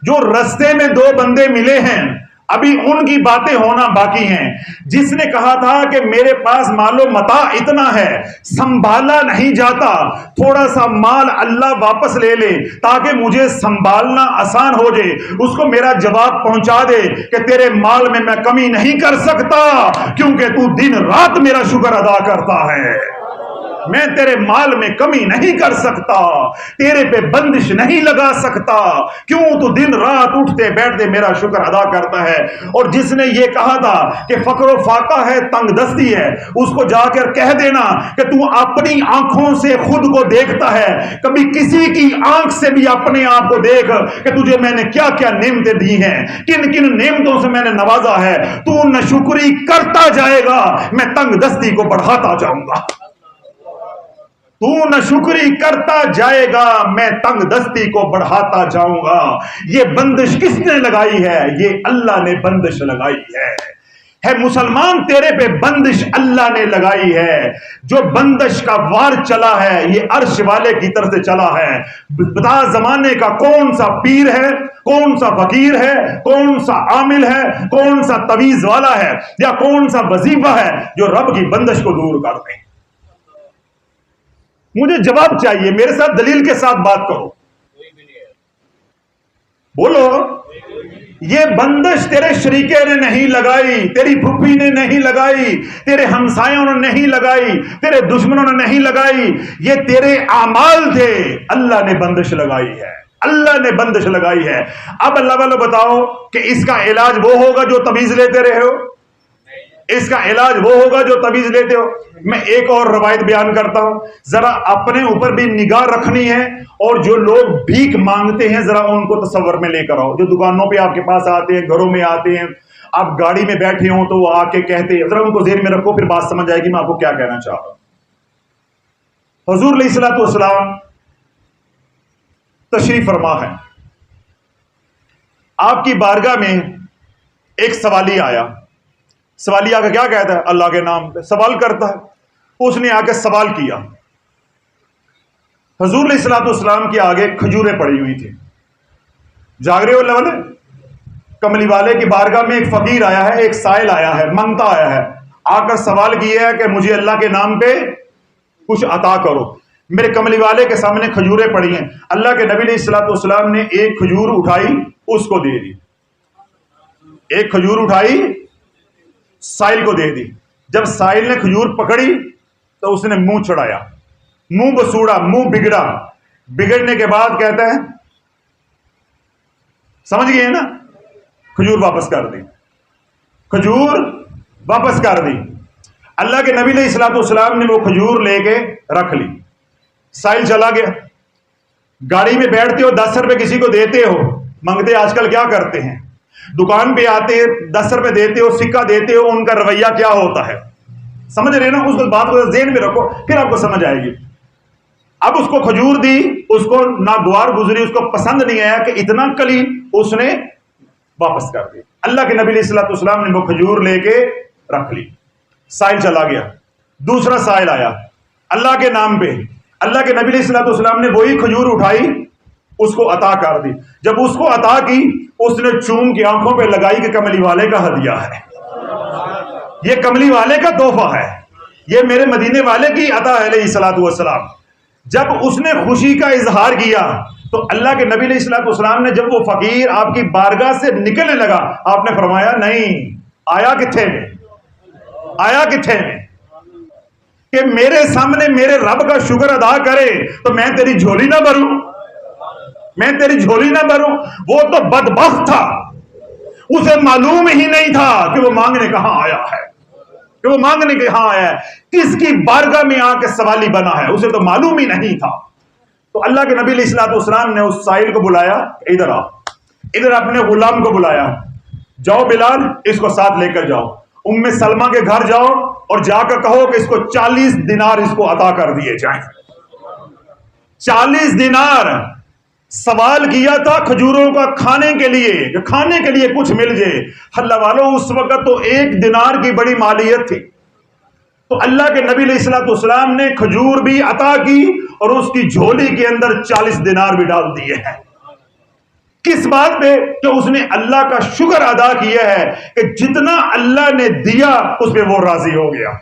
جو رستے میں دو بندے ملے ہیں ابھی ان کی باتیں ہونا باقی ہیں. جس نے کہا تھا کہ میرے پاس مال و متاع اتنا ہے سنبھالا نہیں جاتا, تھوڑا سا مال اللہ واپس لے لے تاکہ مجھے سنبھالنا آسان ہو جائے, اس کو میرا جواب پہنچا دے کہ تیرے مال میں کمی نہیں کر سکتا کیونکہ تو دن رات میرا شکر ادا کرتا ہے. میں تیرے مال میں کمی نہیں کر سکتا, تیرے پہ بندش نہیں لگا سکتا, کیوں تو دن رات اٹھتے بیٹھتے میرا شکر ادا کرتا ہے. اور جس نے یہ کہا تھا کہ فقر و فاقہ ہے, تنگ دستی ہے, اس کو جا کر کہہ دینا کہ تو اپنی آنکھوں سے خود کو دیکھتا ہے, کبھی کسی کی آنکھ سے بھی اپنے آپ کو دیکھ کہ تجھے میں نے کیا کیا نعمتیں دی ہیں, کن کن نعمتوں سے میں نے نوازا ہے. تو ناشکری کرتا جائے گا, میں تنگ دستی کو بڑھاتا جاؤں گا. تو ناشکری کرتا جائے گا, میں تنگ دستی کو بڑھاتا جاؤں گا. یہ بندش کس نے لگائی ہے؟ یہ اللہ نے بندش لگائی ہے مسلمان, تیرے پہ بندش اللہ نے لگائی ہے. جو بندش کا وار چلا ہے یہ عرش والے کی طرف سے چلا ہے. بتا زمانے کا کون سا پیر ہے, کون سا فقیر ہے, کون سا عامل ہے, کون سا تویز والا ہے, یا کون سا وظیفہ ہے جو رب کی بندش کو دور کر دے؟ مجھے جواب چاہیے, میرے ساتھ دلیل کے ساتھ بات کرو. بولو. یہ بندش تیرے شریکے نے نہیں لگائی, تیری پھوپھی نے نہیں لگائی, تیرے ہمسایوں نے نہیں لگائی, تیرے دشمنوں نے نہیں لگائی, یہ تیرے اعمال تھے. اللہ نے بندش لگائی ہے, اللہ نے بندش لگائی ہے. اب اللہ والو بتاؤ کہ اس کا علاج وہ ہوگا جو تعویذ لیتے رہے ہو, اس کا علاج وہ ہوگا جو تعویذ لیتے ہو. میں ایک اور روایت بیان کرتا ہوں, ذرا اپنے اوپر بھی نگاہ رکھنی ہے, اور جو لوگ بھیک مانگتے ہیں ذرا ان کو تصور میں لے کر آؤ. جو دکانوں پہ آپ کے پاس آتے ہیں, گھروں میں آتے ہیں, آپ گاڑی میں بیٹھے ہوں تو وہ آ کے کہتے ہیں, ذرا ان کو ذہن میں رکھو, پھر بات سمجھ آئے گی میں آپ کو کیا کہنا چاہ رہا ہوں. حضور علیہ الصلوۃ والسلام تشریف فرما ہے, آپ کی بارگاہ میں ایک سوالی آیا. سوالیہ کا کیا کہتا ہے؟ اللہ کے نام پہ سوال کرتا ہے. اس نے آ کے سوال کیا. حضور علیہ الصلوۃ والسلام کے آگے کھجوریں پڑی ہوئی تھی. جاگ رہے ہو اللہ والے؟ کملی والے کی بارگاہ میں ایک فقیر آیا ہے, ایک سائل آیا ہے, منگتا آیا ہے, آ کر سوال کیا ہے کہ مجھے اللہ کے نام پہ کچھ عطا کرو. میرے کملی والے کے سامنے کھجوریں پڑی ہیں. اللہ کے نبی علیہ الصلوۃ والسلام نے ایک کھجور اٹھائی, اس کو دے دی. ایک کھجور اٹھائی, سائل کو دے دی. جب سائل نے کھجور پکڑی تو اس نے منہ چڑھایا, منہ بسوڑا, منہ بگڑا. بگڑنے کے بعد کہتا ہے, سمجھ گئے نا, کھجور واپس کر دی, کھجور واپس کر دی. اللہ کے نبی علیہ الصلوۃ والسلام نے وہ کھجور لے کے رکھ لی. سائل چلا گیا. گاڑی میں بیٹھتے ہو, 10 روپے کسی کو دیتے ہو, منگتے آج کل کیا کرتے ہیں, دکان پہ آتے 10 روپے دیتے ہو, سکہ دیتے ہو, ان کا رویہ کیا ہوتا ہے, سمجھ رہے نا؟ اس بات کو ذہن میں رکھو, پھر آپ کو سمجھ آئے گی. اب اس کو کھجور دی, اس کو ناگوار گزری, اس کو پسند نہیں آیا کہ اتنا کلی, اس نے واپس کر دی. اللہ کے نبی علیہ الصلوۃ والسلام نے وہ کھجور لے کے رکھ لی. سائل چلا گیا. دوسرا سائل آیا اللہ کے نام پہ. اللہ کے نبی علیہ الصلوۃ والسلام نے وہی کھجور اٹھائی, اس کو عطا کر دی. جب اس کو عطا کی, اس نے چوم کی آنکھوں پہ لگائی کہ کملی والے کا ہدیہ ہے, یہ کملی والے کا تحفہ ہے, یہ میرے مدینے والے کی عطا ہے علیہ الصلوۃ والسلام. جب اس نے خوشی کا اظہار کیا تو اللہ کے نبی علیہ الصلوۃ والسلام نے, جب وہ فقیر آپ کی بارگاہ سے نکلنے لگا, آپ نے فرمایا نہیں, آیا کتھے میں, آیا کتھے میں کہ میرے سامنے میرے رب کا شکر ادا کرے تو میں تیری جھولی نہ بھروں, میں تیری جھولی نہ بھروں. وہ تو بدبخت تھا, اسے معلوم ہی نہیں تھا کہ وہ مانگنے کہاں آیا ہے, کہ وہ مانگنے کہاں آیا ہے, کس کی بارگاہ میں آ کے سوالی بنا ہے, اسے تو معلوم ہی نہیں تھا. تو اللہ کے نبی علیہ الصلوۃ والسلام نے اس سائل کو بلایا, ادھر آ, ادھر اپنے غلام کو بلایا, جاؤ بلال اس کو ساتھ لے کر جاؤ, ام سلمہ کے گھر جاؤ اور جا کر کہو کہ اس کو 40 دینار اس کو عطا کر دیے جائیں. 40 دینار سوال کیا تھا کھجوروں کا کھانے کے لیے, کہ کھانے کے لیے کچھ مل جائے. اللہ والوں اس وقت تو 1 دینار کی بڑی مالیت تھی. تو اللہ کے نبی علیہ الصلوۃ والسلام نے کھجور بھی عطا کی اور اس کی جھولی کے اندر 40 دینار بھی ڈال دیے ہیں. کس بات پہ؟ کہ اس نے اللہ کا شکر ادا کیا ہے کہ جتنا اللہ نے دیا اس پہ وہ راضی ہو گیا.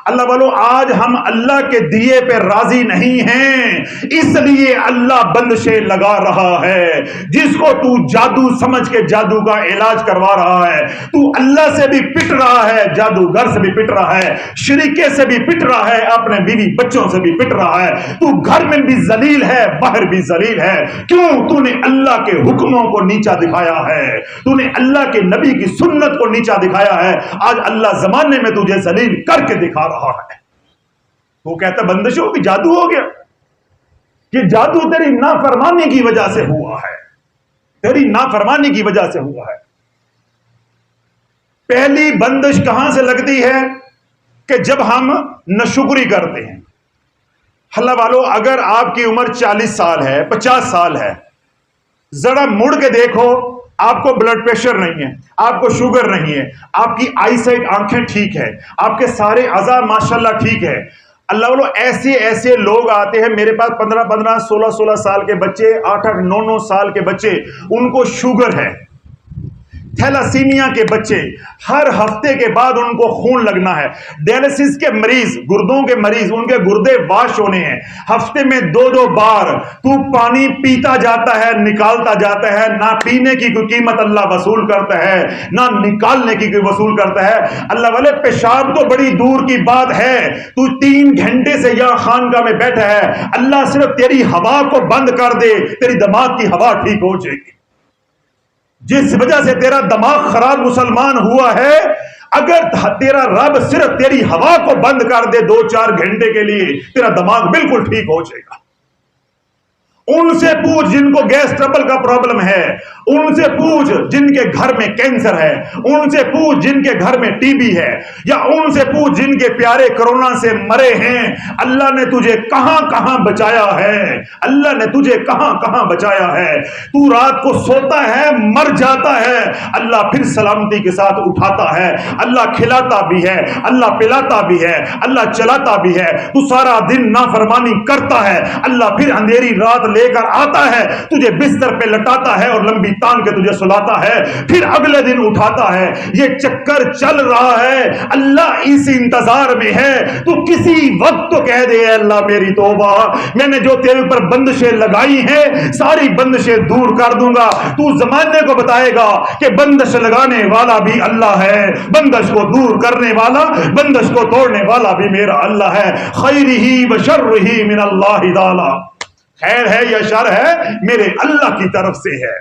اللہ والو آج ہم اللہ کے دیے پہ راضی نہیں ہیں، اس لیے اللہ بندشیں لگا رہا ہے. جس کو تو جادو سمجھ کے جادو کا علاج کروا رہا ہے، تو اللہ سے بھی پٹ رہا ہے، جادوگر سے بھی پٹ رہا ہے، شریکے سے بھی پٹ رہا ہے، اپنے بیوی بچوں سے بھی پٹ رہا ہے. تو گھر میں بھی ذلیل ہے، باہر بھی ذلیل ہے. کیوں؟ تو نے اللہ کے حکموں کو نیچا دکھایا ہے، تو نے اللہ کے نبی کی سنت کو نیچا دکھایا ہے. آج اللہ زمانے میں تجھے ذلیل کر کے دکھا رہا ہے. وہ کہتا بندش ہو کہ جادو ہو گیا، کہ جادو تیری نافرمانی کی وجہ سے ہوا ہے، تیری نافرمانی کی وجہ سے ہوا ہے. پہلی بندش کہاں سے لگتی ہے؟ کہ جب ہم ناشکری کرتے ہیں. اللہ والو اگر آپ کی عمر 40 سال ہے، 50 سال ہے، ذرا مڑ کے دیکھو، آپ کو بلڈ پریشر نہیں ہے، آپ کو شوگر نہیں ہے، آپ کی آئی سائٹ آنکھیں ٹھیک ہے، آپ کے سارے اعضاء ماشاءاللہ ٹھیک ہے. اللہ والو ایسے لوگ آتے ہیں میرے پاس 15 16 سال کے بچے، 8 9 سال کے بچے، ان کو شوگر ہے، تھیلاسیمیا کے بچے، ہر ہفتے کے بعد ان کو خون لگنا ہے. ڈائلسس کے مریض، گردوں کے مریض، ان کے گردے واش ہونے ہیں، ہفتے میں 2 بار. تو پانی پیتا جاتا ہے، نکالتا جاتا ہے، نہ پینے کی کوئی قیمت اللہ وصول کرتا ہے، نہ نکالنے کی کوئی وصول کرتا ہے. اللہ والے پیشاب تو بڑی دور کی بات ہے، تو 3 گھنٹے سے یہاں خانقاہ میں بیٹھا ہے. اللہ صرف تیری ہوا کو بند کر دے، تیری دماغ کی ہوا ٹھیک ہو جائے گی. جس وجہ سے تیرا دماغ خراب مسلمان ہوا ہے، اگر تیرا رب صرف تیری ہوا کو بند کر دے 2-4 گھنٹے کے لیے، تیرا دماغ بالکل ٹھیک ہو جائے گا. ان سے پوچھ جن کو گیس ٹربل کا پرابلم ہے، ان سے پوچھ جن کے گھر میں کینسر ہے، ان سے پوچھ جن کے گھر میں ٹی بی ہے، یا ان سے پوچھ جن کے پیارے کرونا سے مرے ہیں. اللہ نے تجھے کہاں کہاں بچایا ہے، اللہ نے تجھے کہاں کہاں بچایا ہے. تو رات کو سوتا ہے، مر جاتا ہے، اللہ پھر سلامتی کے ساتھ اٹھاتا ہے. اللہ کھلاتا بھی ہے، اللہ پلاتا بھی ہے، اللہ چلاتا بھی ہے. تو سارا دن نافرمانی کرتا ہے، اللہ پھر اندھیری رات لے کر آتا ہے، تجھے بستر پہ لٹاتا ہے اور لمبی تان کے تجھے سلاتا ہے، پھر اگلے دن اٹھاتا ہے. یہ چکر چل رہا ہے، اللہ اسی انتظار میں ہے. تو کسی وقت تو کہہ دے اللہ میری توبہ، میں نے جو تیرے پر بندشیں لگائی ہیں ساری بندشیں دور کر دوں گا. تو زمانے کو بتائے گا کہ بندش لگانے والا بھی اللہ ہے، بندش کو دور کرنے والا، بندش کو توڑنے والا بھی میرا اللہ ہے. خیرہی و شرہی من اللہ تعالی، خیر ہے یا شر ہے میرے اللہ کی طرف سے ہے.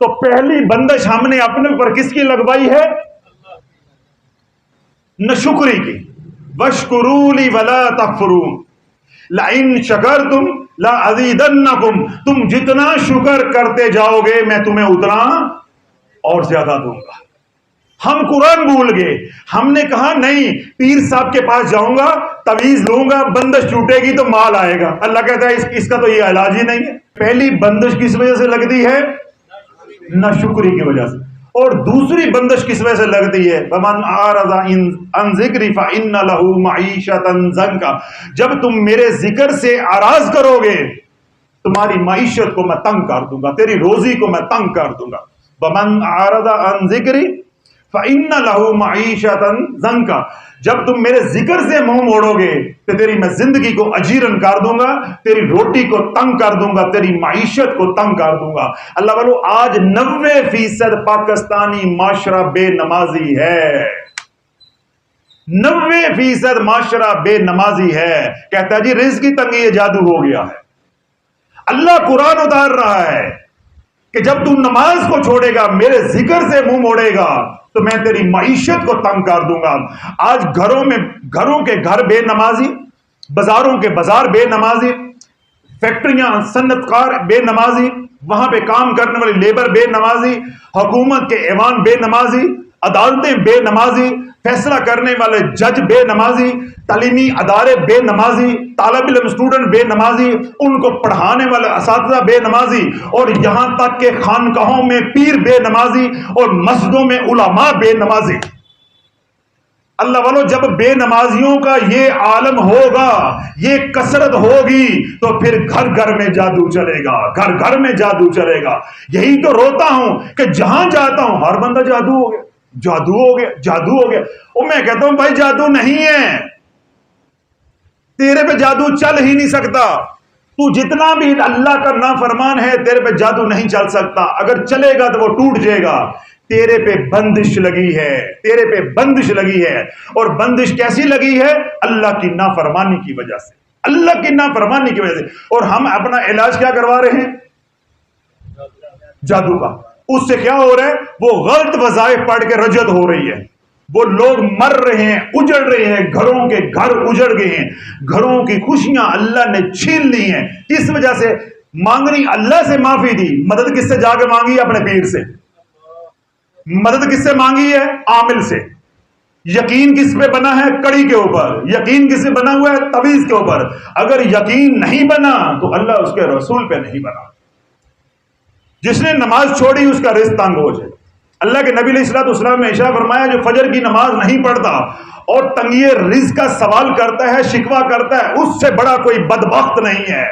تو پہلی بندش ہم نے اپنے اوپر کس کی لگوائی ہے؟ ناشکری کی. وَاشْكُرُوا لِي وَلَا تَكْفُرُونَ لَئِن شَكَرْتُمْ لَأَزِيدَنَّكُمْ، تم جتنا شکر کرتے جاؤ گے میں تمہیں اتنا اور زیادہ دوں گا. ہم قرآن بھول گئے، ہم نے کہا نہیں پیر صاحب کے پاس جاؤں گا، تعویذ لوں گا، بندش ٹوٹے گی تو مال آئے گا. اللہ کہتا ہے اس کا تو یہ علاج ہی نہیں ہے. پہلی بندش کس وجہ سے لگتی ہے؟ ناشکری کی وجہ سے. اور دوسری بندش کس وجہ سے لگتی ہے؟ وَمَنْ أَعْرَضَ عَنْ ذِكْرِي فَإِنَّ لَهُ مَعِيشَةً ضَنْكًا، جب تم میرے ذکر سے اعراض کرو گے تمہاری معیشت کو میں تنگ کر دوں گا، تیری روزی کو میں تنگ کر دوں گا. وَمَنْ أَعْرَضَ عَنْ ذِكْرِي فَإِنَّ لَهُ مَعِيشَةً ضَنْكًا، جب تم میرے ذکر سے منہ موڑو گے تو تیری میں زندگی کو اجیرن کر دوں گا، تیری روٹی کو تنگ کر دوں گا، تیری معیشت کو تنگ کر دوں گا. اللہ والو آج 90% پاکستانی معاشرہ بے نمازی ہے، 90% معاشرہ بے نمازی ہے. کہتا ہے جی رزق کی تنگی یہ جادو ہو گیا ہے. اللہ قرآن اتار رہا ہے کہ جب تو نماز کو چھوڑے گا، میرے ذکر سے منہ موڑے گا تو میں تیری معیشت کو تنگ کر دوں گا. آج گھروں کے گھر بے نمازی، بازاروں کے بازار بے نمازی، فیکٹریاں صنعت کار بے نمازی، وہاں پہ کام کرنے والی لیبر بے نمازی، حکومت کے ایوان بے نمازی، عدالتیں بے نمازی، فیصلہ کرنے والے جج بے نمازی، تعلیمی ادارے بے نمازی، طالب علم اسٹوڈنٹ بے نمازی، ان کو پڑھانے والے اساتذہ بے نمازی، اور یہاں تک کہ خانقاہوں میں پیر بے نمازی اور مسجدوں میں علماء بے نمازی. اللہ والو جب بے نمازیوں کا یہ عالم ہوگا، یہ کثرت ہوگی، تو پھر گھر گھر میں جادو چلے گا، گھر گھر میں جادو چلے گا۔ یہی تو روتا ہوں کہ جہاں جاتا ہوں ہر بندہ جادو ہو گیا، جادو ہو گیا، جادو ہو گیا۔ اور میں کہتا ہوں بھائی جادو نہیں ہے، تیرے پہ جادو چل ہی نہیں سکتا۔ تو جتنا بھی اللہ کا نافرمان ہے تیرے پہ جادو نہیں چل سکتا، اگر چلے گا تو وہ ٹوٹ جائے گا۔ تیرے پہ بندش لگی ہے، تیرے پہ بندش لگی ہے، اور بندش کیسی لگی ہے؟ اللہ کی نافرمانی کی وجہ سے، اللہ کی نافرمانی کی وجہ سے۔ اور ہم اپنا علاج کیا کروا رہے ہیں؟ جادو کا۔ اس سے کیا ہو رہا ہے؟ وہ غلط وظائف پڑھ کے رجت ہو رہی ہے، وہ لوگ مر رہے ہیں، اجڑ رہے ہیں، گھروں کے گھر اجڑ گئے ہیں، گھروں کی خوشیاں اللہ نے چھین لی ہیں۔ اس وجہ سے مانگنی اللہ سے معافی دی، مدد کس سے جا کے مانگی؟ اپنے پیر سے۔ مدد کس سے مانگی ہے؟ عامل سے۔ یقین کس پہ بنا ہے؟ کڑی کے اوپر۔ یقین کس سے بنا ہوا ہے؟ تعویذ کے اوپر۔ اگر یقین نہیں بنا تو اللہ اس کے رسول پہ نہیں بنا۔ جس نے نماز چھوڑی اس کا رزق تنگ ہو جائے۔ اللہ کے نبی علیہ الصلوۃ والسلام نے ارشاد فرمایا جو فجر کی نماز نہیں پڑھتا اور تنگی رزق کا سوال کرتا ہے، شکوہ کرتا ہے، اس سے بڑا کوئی بدبخت نہیں ہے۔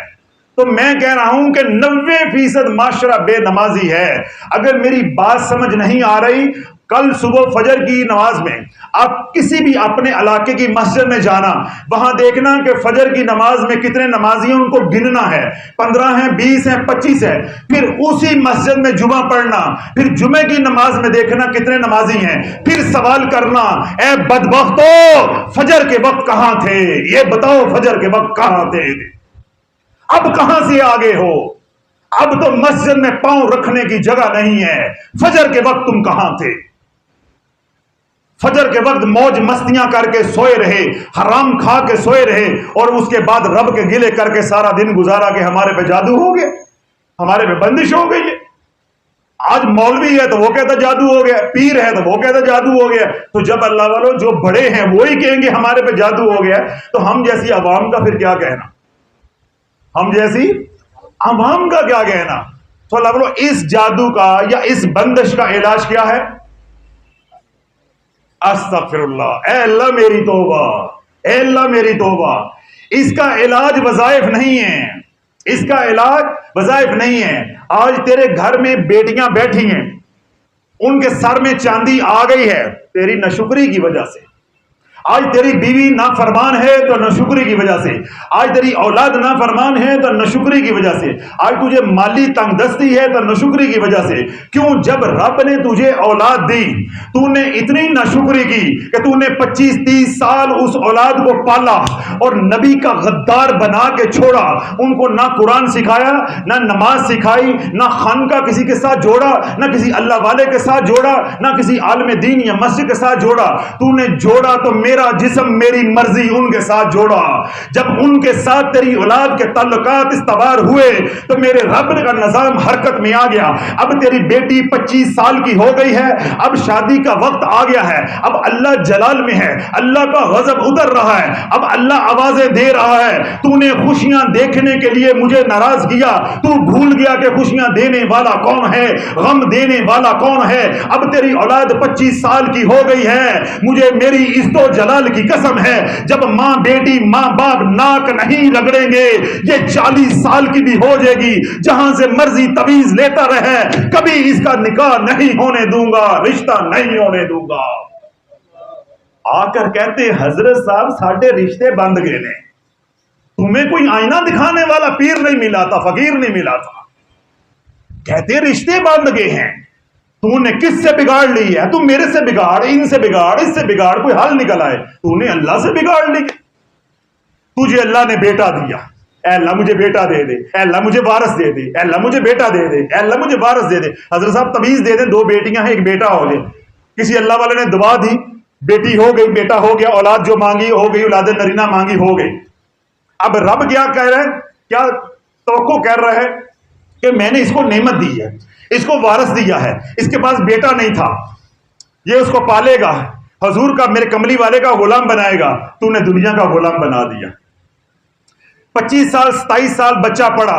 تو میں کہہ رہا ہوں کہ 90% معاشرہ بے نمازی ہے۔ اگر میری بات سمجھ نہیں آ رہی، کل صبح فجر کی نماز میں آپ کسی بھی اپنے علاقے کی مسجد میں جانا، وہاں دیکھنا کہ فجر کی نماز میں کتنے نمازی ہیں، ان کو گننا ہے، 15 ہیں، 20 ہیں، 25 ہیں۔ پھر اسی مسجد میں جمعہ پڑھنا، پھر جمعے کی نماز میں دیکھنا کتنے نمازی ہیں، پھر سوال کرنا اے بدبختو فجر کے وقت کہاں تھے؟ یہ بتاؤ فجر کے وقت کہاں تھے؟ اب کہاں سے آگے ہو؟ اب تو مسجد میں پاؤں رکھنے کی جگہ نہیں ہے۔ فجر کے وقت تم کہاں تھے؟ فجر کے وقت موج مستیاں کر کے سوئے رہے، حرام کھا کے سوئے رہے، اور اس کے بعد رب کے گلے کر کے سارا دن گزارا کہ ہمارے پہ جادو ہو گیا، ہمارے پہ بندش ہو گئی ہے۔ آج مولوی ہے تو وہ کہتا جادو ہو گیا، پیر ہے تو وہ کہتا جادو ہو گیا۔ تو جب اللہ والوں جو بڑے ہیں وہی کہیں گے ہمارے پہ جادو ہو گیا، تو ہم جیسی عوام کا پھر کیا کہنا؟ ہم جیسی عوام کا کیا کہنا؟ تو اللہ والوں اس جادو کا یا اس بندش کا علاج کیا ہے؟ استغفر اللہ، اے اللہ میری توبہ، اے اللہ میری توبہ۔ اس کا علاج وظائف نہیں ہے، اس کا علاج وظائف نہیں ہے۔ آج تیرے گھر میں بیٹیاں بیٹھی ہیں، ان کے سر میں چاندی آ گئی ہے تیری ناشکری کی وجہ سے۔ آج تیری بیوی نافرمان ہے تو ناشکری کی وجہ سے، آج تیری اولاد نافرمان ہے تو ناشکری کی وجہ سے، آج تجھے مالی تنگ دستی ہے تو ناشکری کی وجہ سے۔ کیوں؟ جب رب نے تجھے اولاد دی تو نے اتنی ناشکری کی کہ تو نے 25-30 سال اس اولاد کو پالا اور نبی کا غدار بنا کے چھوڑا۔ ان کو نہ قرآن سکھایا، نہ نماز سکھائی، نہ خانقاہ کسی کے ساتھ جوڑا، نہ کسی اللہ والے کے ساتھ جوڑا، نہ کسی عالم دین یا مسجد کے ساتھ جوڑا۔ تو نے جوڑا تو میرا جسم میری مرضی ان کے ساتھ جوڑا۔ جب ان کے ساتھ تیری اولاد کے تعلقات استوار ہوئے تو میرے رب کا نظام حرکت میں آ گیا۔ اب تیری بیٹی 25 سال کی ہو گئی ہے، اب شادی کا وقت آ گیا ہے، اب اللہ جلال میں ہے، اللہ کا غضب اتر رہا ہے، اب اللہ آوازیں دے رہا ہے تو نے خوشیاں دیکھنے کے لیے مجھے ناراض کیا، تو بھول گیا کہ خوشیاں دینے والا کون ہے، غم دینے والا کون ہے۔ اب تیری اولاد 25 سال کی ہو گئی ہے، مجھے میری عزت و جلال کی قسم ہے جب ماں بیٹی ماں باپ ناک نہیں رگڑیں گے یہ 40 سال کی بھی ہو جائے گی، جہاں سے مرضی تعویذ لیتا رہے، کبھی اس کا نکاح نہیں ہونے دوں گا، رشتہ نہیں ہونے دوں گا۔ آ کر کہتے حضرت صاحب ساڈے رشتے بند گئے نے، تمہیں کوئی آئینہ دکھانے والا پیر نہیں ملا تھا، فقیر نہیں ملا تھا، کہتے رشتے بند گئے ہیں، تو نے کس سے بگاڑ لی ہے؟ تو میرے سے بگاڑ، ان سے بگاڑ، اس سے بگاڑ، کوئی حل نکل آئے۔ تو نے اللہ سے بگاڑ لی، تجھے اللہ نے بیٹا دیا، اے اللہ مجھے بیٹا دے دے، اے اللہ مجھے وارث دے دے، اے اللہ مجھے بیٹا دے دے، اے اللہ مجھے وارث دے دے۔ حضرت صاحب تعویذ دے دیں 2 بیٹیاں ہیں 1 بیٹا ہو جائے، کسی اللہ والے نے دعا دی، بیٹی ہو گئی، بیٹا ہو گیا، اولاد جو مانگی ہو گئی، اولاد نرینہ مانگی ہو گئی۔ اب رب کیا کہہ رہا ہے، کیا توقع کر رہا ہے کہ میں نے اس کو نعمت دی ہے، اس کو وارث دیا ہے، اس کے پاس بیٹا نہیں تھا، یہ اس کو پالے گا، حضور کا میرے کملی والے کا غلام بنائے گا، تو نے دنیا کا غلام بنا دیا۔ 25 سال 27 سال بچہ پڑا،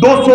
200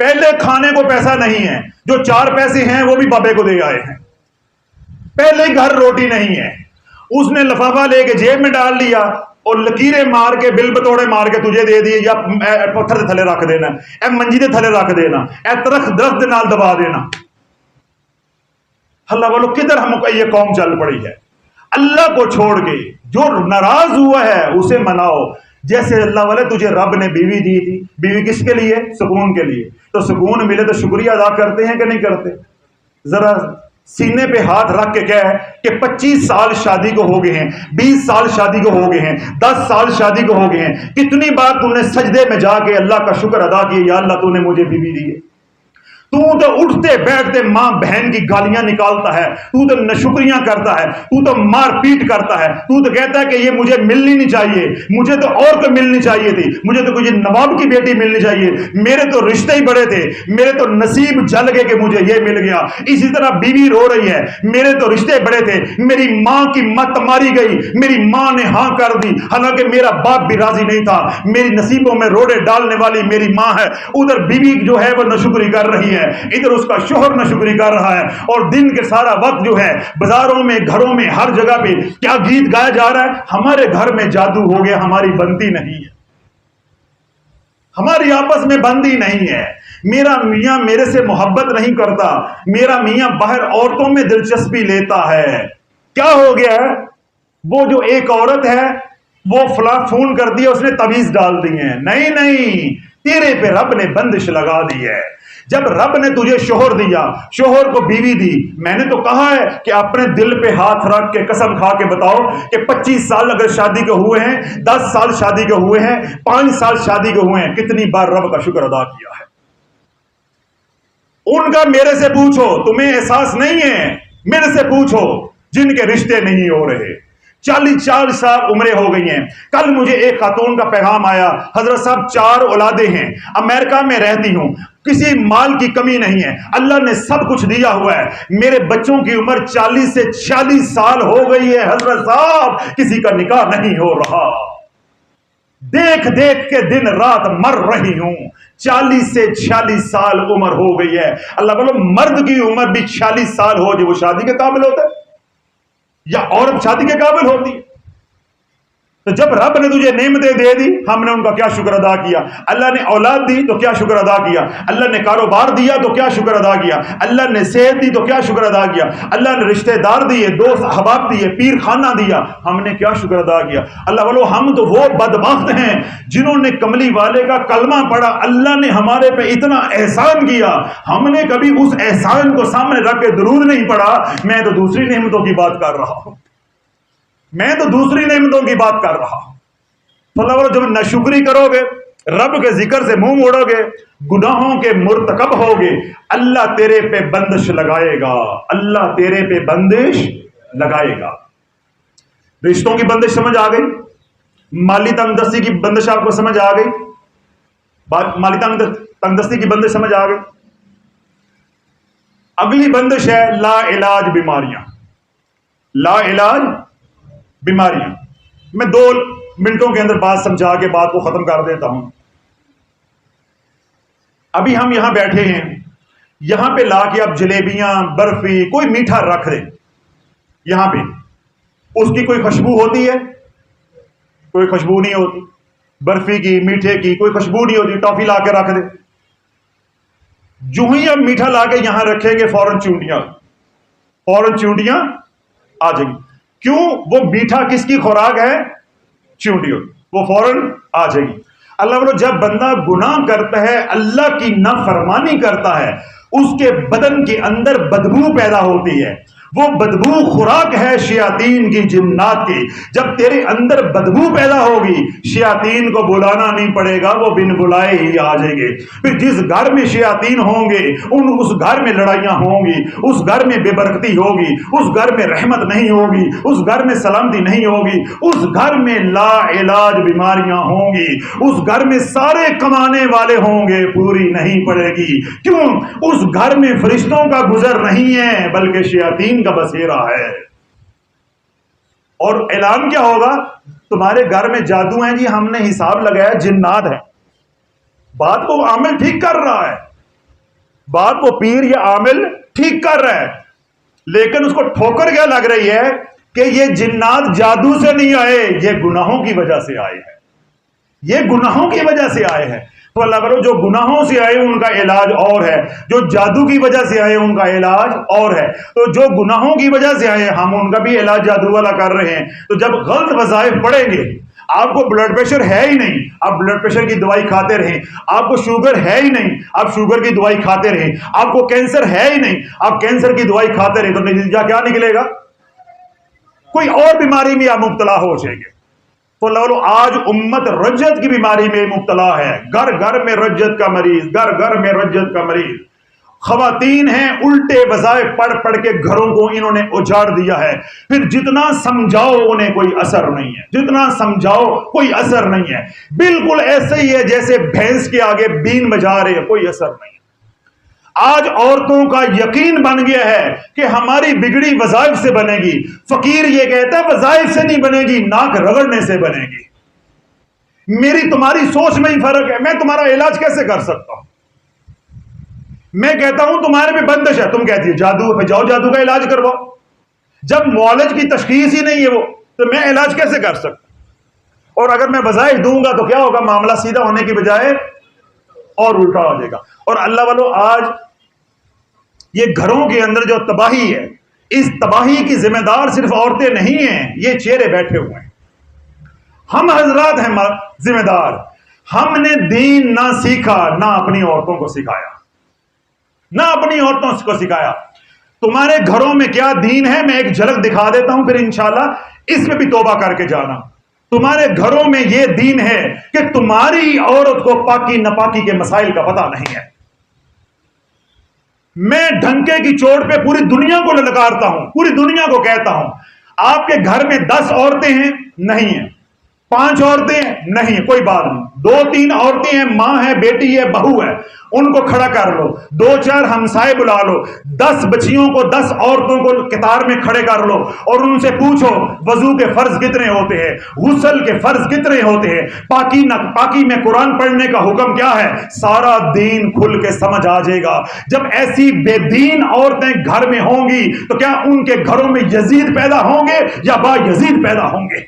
پہلے کھانے کو پیسہ نہیں ہے، جو 4 پیسے ہیں وہ بھی بابے کو دے آئے ہیں، پہلے گھر روٹی نہیں ہے، اس نے لفافہ لے کے جیب میں ڈال لیا اور لکیریں مار کے بل بتوڑے مار کے تجھے دے دیے، یا پتھر دے تھلے رکھ دینا، اے منجی دے تھلے رکھ دینا، اے درخت دے نال دبا دینا۔ اللہ والو کدھر ہم کو یہ قوم چل پڑی ہے؟ اللہ کو چھوڑ کے جو ناراض ہوا ہے اسے مناؤ۔ جیسے اللہ والے تجھے رب نے بیوی دی تھی، بیوی کس کے لیے؟ سکون کے لیے، تو سکون ملے تو شکریہ ادا کرتے ہیں کہ نہیں کرتے؟ ذرا سینے پہ ہاتھ رکھ کے کہے کہ 25 سال شادی کو ہو گئے ہیں، 20 سال شادی کو ہو گئے ہیں، 10 سال شادی کو ہو گئے ہیں، کتنی بار تم نے سجدے میں جا کے اللہ کا شکر ادا کیا، یا اللہ تو نے مجھے بیوی دی ہے۔ تو اٹھتے بیٹھتے ماں بہن کی گالیاں نکالتا ہے، تو ناشکریاں کرتا ہے، تو مار پیٹ کرتا ہے، تو کہتا ہے کہ یہ مجھے ملنی نہیں چاہیے، مجھے تو اور کوئی ملنی چاہیے تھی، مجھے تو کوئی نواب کی بیٹی ملنی چاہیے، میرے تو رشتے ہی بڑے تھے، میرے تو نصیب جل گئے کہ مجھے یہ مل گیا۔ اسی طرح بیوی رو رہی ہے، میرے تو رشتے بڑے تھے، میری ماں کی مت ماری گئی، میری ماں نے ہاں کر دی، حالانکہ میرا باپ بھی راضی نہیں تھا، میری نصیبوں میں روڑے ڈالنے والی میری ماں ہے۔ ادھر بیوی جو ہے وہ ناشکری کر رہی ہے، ادھر اس کا شوہر ناشکری کر رہا ہے، اور دن کے سارا وقت جو ہے بازاروں میں، گھروں میں، ہر جگہ پہ کیا گیت گایا جا رہا ہے؟ ہمارے گھر میں جادو ہو گیا، ہماری بنتی نہیں ہے، ہماری آپس میں بندی نہیں ہے، میرا میاں میرے سے محبت نہیں کرتا، میرا میاں باہر عورتوں میں دلچسپی لیتا ہے۔ کیا ہو گیا ہے؟ وہ جو ایک عورت ہے وہ فلاں فون کر دیا، اس نے تعویذ ڈال دی ہیں۔ نہیں، تیرے پہ رب نے بندش لگا دی ہے۔ جب رب نے تجھے شوہر دیا، شوہر کو بیوی دی، میں نے تو کہا ہے کہ اپنے دل پہ ہاتھ رکھ کے قسم کھا کے بتاؤ کہ 25 سال اگر شادی کے ہوئے ہیں، 10 سال شادی کے ہوئے ہیں، 5 سال شادی کے ہوئے ہیں، کتنی بار رب کا شکر ادا کیا ہے؟ ان کا میرے سے پوچھو، تمہیں احساس نہیں ہے؟ میرے سے پوچھو جن کے رشتے نہیں ہو رہے، 40 سال عمریں ہو گئی ہیں۔ کل مجھے ایک خاتون کا پیغام آیا، حضرت صاحب 4 اولادیں ہیں، امریکہ میں رہتی ہوں، کسی مال کی کمی نہیں ہے، اللہ نے سب کچھ دیا ہوا ہے، میرے بچوں کی عمر 40 سے 46 سال ہو گئی ہے، حضرت صاحب کسی کا نکاح نہیں ہو رہا، دیکھ دیکھ کے دن رات مر رہی ہوں، 40 سے 46 سال عمر ہو گئی ہے۔ اللہ بولو مرد کی عمر بھی 46 سال ہو جو وہ شادی کے قابل ہوتا ہے، یا عورت شادی کے قابل ہوتی ہے؟ تو جب رب نے تجھے نعمتیں دے دی، ہم نے ان کا کیا شکر ادا کیا؟ اللہ نے اولاد دی تو کیا شکر ادا کیا؟ اللہ نے کاروبار دیا تو کیا شکر ادا کیا؟ اللہ نے صحت دی تو کیا شکر ادا کیا؟ اللہ نے رشتہ دار دیے، دوست احباب دیے، پیر خانہ دیا، ہم نے کیا شکر ادا کیا؟ اللہ والو ہم تو وہ بدبخت ہیں جنہوں نے کملی والے کا کلمہ پڑھا، اللہ نے ہمارے پہ اتنا احسان کیا، ہم نے کبھی اس احسان کو سامنے رکھ کے درود نہیں پڑھا۔ میں تو دوسری نعمتوں کی بات کر رہا ہوں، کی بات کر رہا ہوں۔ تو اللہ والو جب ناشکری کرو گے، رب کے ذکر سے منہ موڑو گے، گناہوں کے مرتکب ہوگے، اللہ تیرے پہ بندش لگائے گا، اللہ تیرے پہ بندش لگائے گا۔ رشتوں کی بندش سمجھ آ گئی؟ مالی تنگ دستی کی بندش آپ کو سمجھ آ گئی؟ مالی تنگ دستی کی بندش سمجھ آ گئی؟ اگلی بندش ہے لا علاج بیماریاں۔ لا علاج بیماریاں، میں 2 منٹوں کے اندر بات سمجھا کے بات کو ختم کر دیتا ہوں۔ ابھی ہم یہاں بیٹھے ہیں، یہاں پہ لا کے اب جلیبیاں، برفی، کوئی میٹھا رکھ دیں یہاں پہ، اس کی کوئی خوشبو ہوتی ہے؟ کوئی خوشبو نہیں ہوتی، برفی کی، میٹھے کی کوئی خوشبو نہیں ہوتی۔ ٹافی لا کے رکھ دیں، جو ہی اب میٹھا لا کے یہاں رکھیں گے فوراً چونٹیاں آ جائیں گی۔ کیوں؟ وہ میٹھا کس کی خوراک ہے؟ چونٹیوں، وہ فوراً آ جائے گی۔ اللہ والو جب بندہ گناہ کرتا ہے، اللہ کی نافرمانی کرتا ہے، اس کے بدن کے اندر بدبو پیدا ہوتی ہے، وہ بدبو خوراک ہے شیاطین کی، جنات کی۔ جب تیرے اندر بدبو پیدا ہوگی، شیاطین کو بلانا نہیں پڑے گا، وہ بن بلائے ہی آ جائیں گے۔ پھر جس گھر میں شیاطین ہوں گے، اس گھر میں لڑائیاں ہوں گی، اس گھر میں بے برکتی ہوگی، اس گھر میں رحمت نہیں ہوگی، اس گھر میں سلامتی نہیں ہوگی، اس گھر میں لا علاج بیماریاں ہوں گی، اس گھر میں سارے کمانے والے ہوں گے، پوری نہیں پڑے گی۔ کیوں؟ اس گھر میں فرشتوں کا گزر نہیں ہے بلکہ شیاطین کا بسیرا ہے۔ اور اعلان کیا ہوگا؟ تمہارے گھر میں جادو ہیں جی، ہم نے حساب لگایا، جنات ہیں۔ بات کو عامل ٹھیک کر رہا ہے، بات وہ پیر یا عامل ٹھیک کر رہا ہے، لیکن اس کو ٹھوکر کیا لگ رہی ہے کہ یہ جنات جادو سے نہیں آئے، یہ گناہوں کی وجہ سے آئے ہیں، یہ گناہوں کی وجہ سے آئے ہیں۔ تو اللہ کرو جو گناہوں سے آئے ان کا علاج اور ہے، جو جادو کی وجہ سے آئے ان کا علاج اور ہے۔ تو جو گناہوں کی وجہ سے آئے ہم ان کا بھی علاج جادو والا کر رہے ہیں۔ تو جب غلط وظائف پڑیں گے، آپ کو بلڈ پریشر ہے ہی نہیں، آپ بلڈ پریشر کی دوائی کھاتے رہیں، آپ کو شوگر ہے ہی نہیں، آپ شوگر کی دوائی کھاتے رہیں، آپ کو کینسر ہے ہی نہیں، آپ کینسر کی دوائی کھاتے رہیں، تو نتیجہ کیا نکلے گا؟ کوئی اور بیماری میں آپ مبتلا ہو جائیں گے۔ تو لولو آج امت رجت کی بیماری میں مبتلا ہے، گھر گھر میں رجت کا مریض، گھر گھر میں رجت کا مریض۔ خواتین ہیں الٹے وظائف پڑھ پڑھ کے گھروں کو انہوں نے اجاڑ دیا ہے، پھر جتنا سمجھاؤ انہیں کوئی اثر نہیں ہے، جتنا سمجھاؤ کوئی اثر نہیں ہے، بالکل ایسے ہی ہے جیسے بھینس کے آگے بین بجا رہے ہیں، کوئی اثر نہیں ہے۔ آج عورتوں کا یقین بن گیا ہے کہ ہماری بگڑی وظائف سے بنے گی۔ فقیر یہ کہتا ہے وظائف سے نہیں بنے گی، ناک رگڑنے سے بنے گی۔ میری تمہاری سوچ میں ہی فرق ہے، میں تمہارا علاج کیسے کر سکتا ہوں؟ میں کہتا ہوں تمہارے میں بندش ہے، تم کہتی ہے جادو، پہ جاؤ جادو کا علاج کرواؤ۔ جب معالج کی تشخیص ہی نہیں ہے وہ، تو میں علاج کیسے کر سکتا ہوں؟ اور اگر میں وظائف دوں گا تو کیا ہوگا؟ معاملہ سیدھا ہونے کی بجائے اور الٹا ہو جائے گا۔ اور اللہ والو آج یہ گھروں کے اندر جو تباہی ہے، اس تباہی کی ذمہ دار صرف عورتیں نہیں ہیں، یہ چہرے بیٹھے ہوئے ہیں، ہم حضرات ہیں ذمہ دار۔ ہم نے دین نہ سیکھا، نہ اپنی عورتوں کو سکھایا، نہ اپنی عورتوں کو سکھایا۔ تمہارے گھروں میں کیا دین ہے میں ایک جھلک دکھا دیتا ہوں، پھر انشاءاللہ اس میں بھی توبہ کر کے جانا۔ تمہارے گھروں میں یہ دین ہے کہ تمہاری عورت کو پاکی نپاکی کے مسائل کا پتہ نہیں ہے۔ میں ڈھنکے کی چوٹ پہ پوری دنیا کو للکارتا ہوں، پوری دنیا کو کہتا ہوں، آپ کے گھر میں 10 عورتیں ہیں؟ نہیں ہیں۔ 5 عورتیں ہیں؟ نہیں ہیں، کوئی بات نہیں۔ 2-3 عورتیں ہیں، ماں ہے، بیٹی ہے، بہو ہے، ان کو کھڑا کر لو۔ 2-4 ہمسائے بلا لو، 10 بچیوں کو، 10 عورتوں کو قطار میں کھڑے کر لو اور ان سے پوچھو وضو کے فرض کتنے ہوتے ہیں، غسل کے فرض کتنے ہوتے ہیں، پاکی میں قرآن پڑھنے کا حکم کیا ہے، سارا دین کھل کے سمجھ آ جائے گا۔ جب ایسی بے دین عورتیں گھر میں ہوں گی تو کیا ان کے گھروں میں یزید پیدا ہوں گے یا با یزید پیدا ہوں گے؟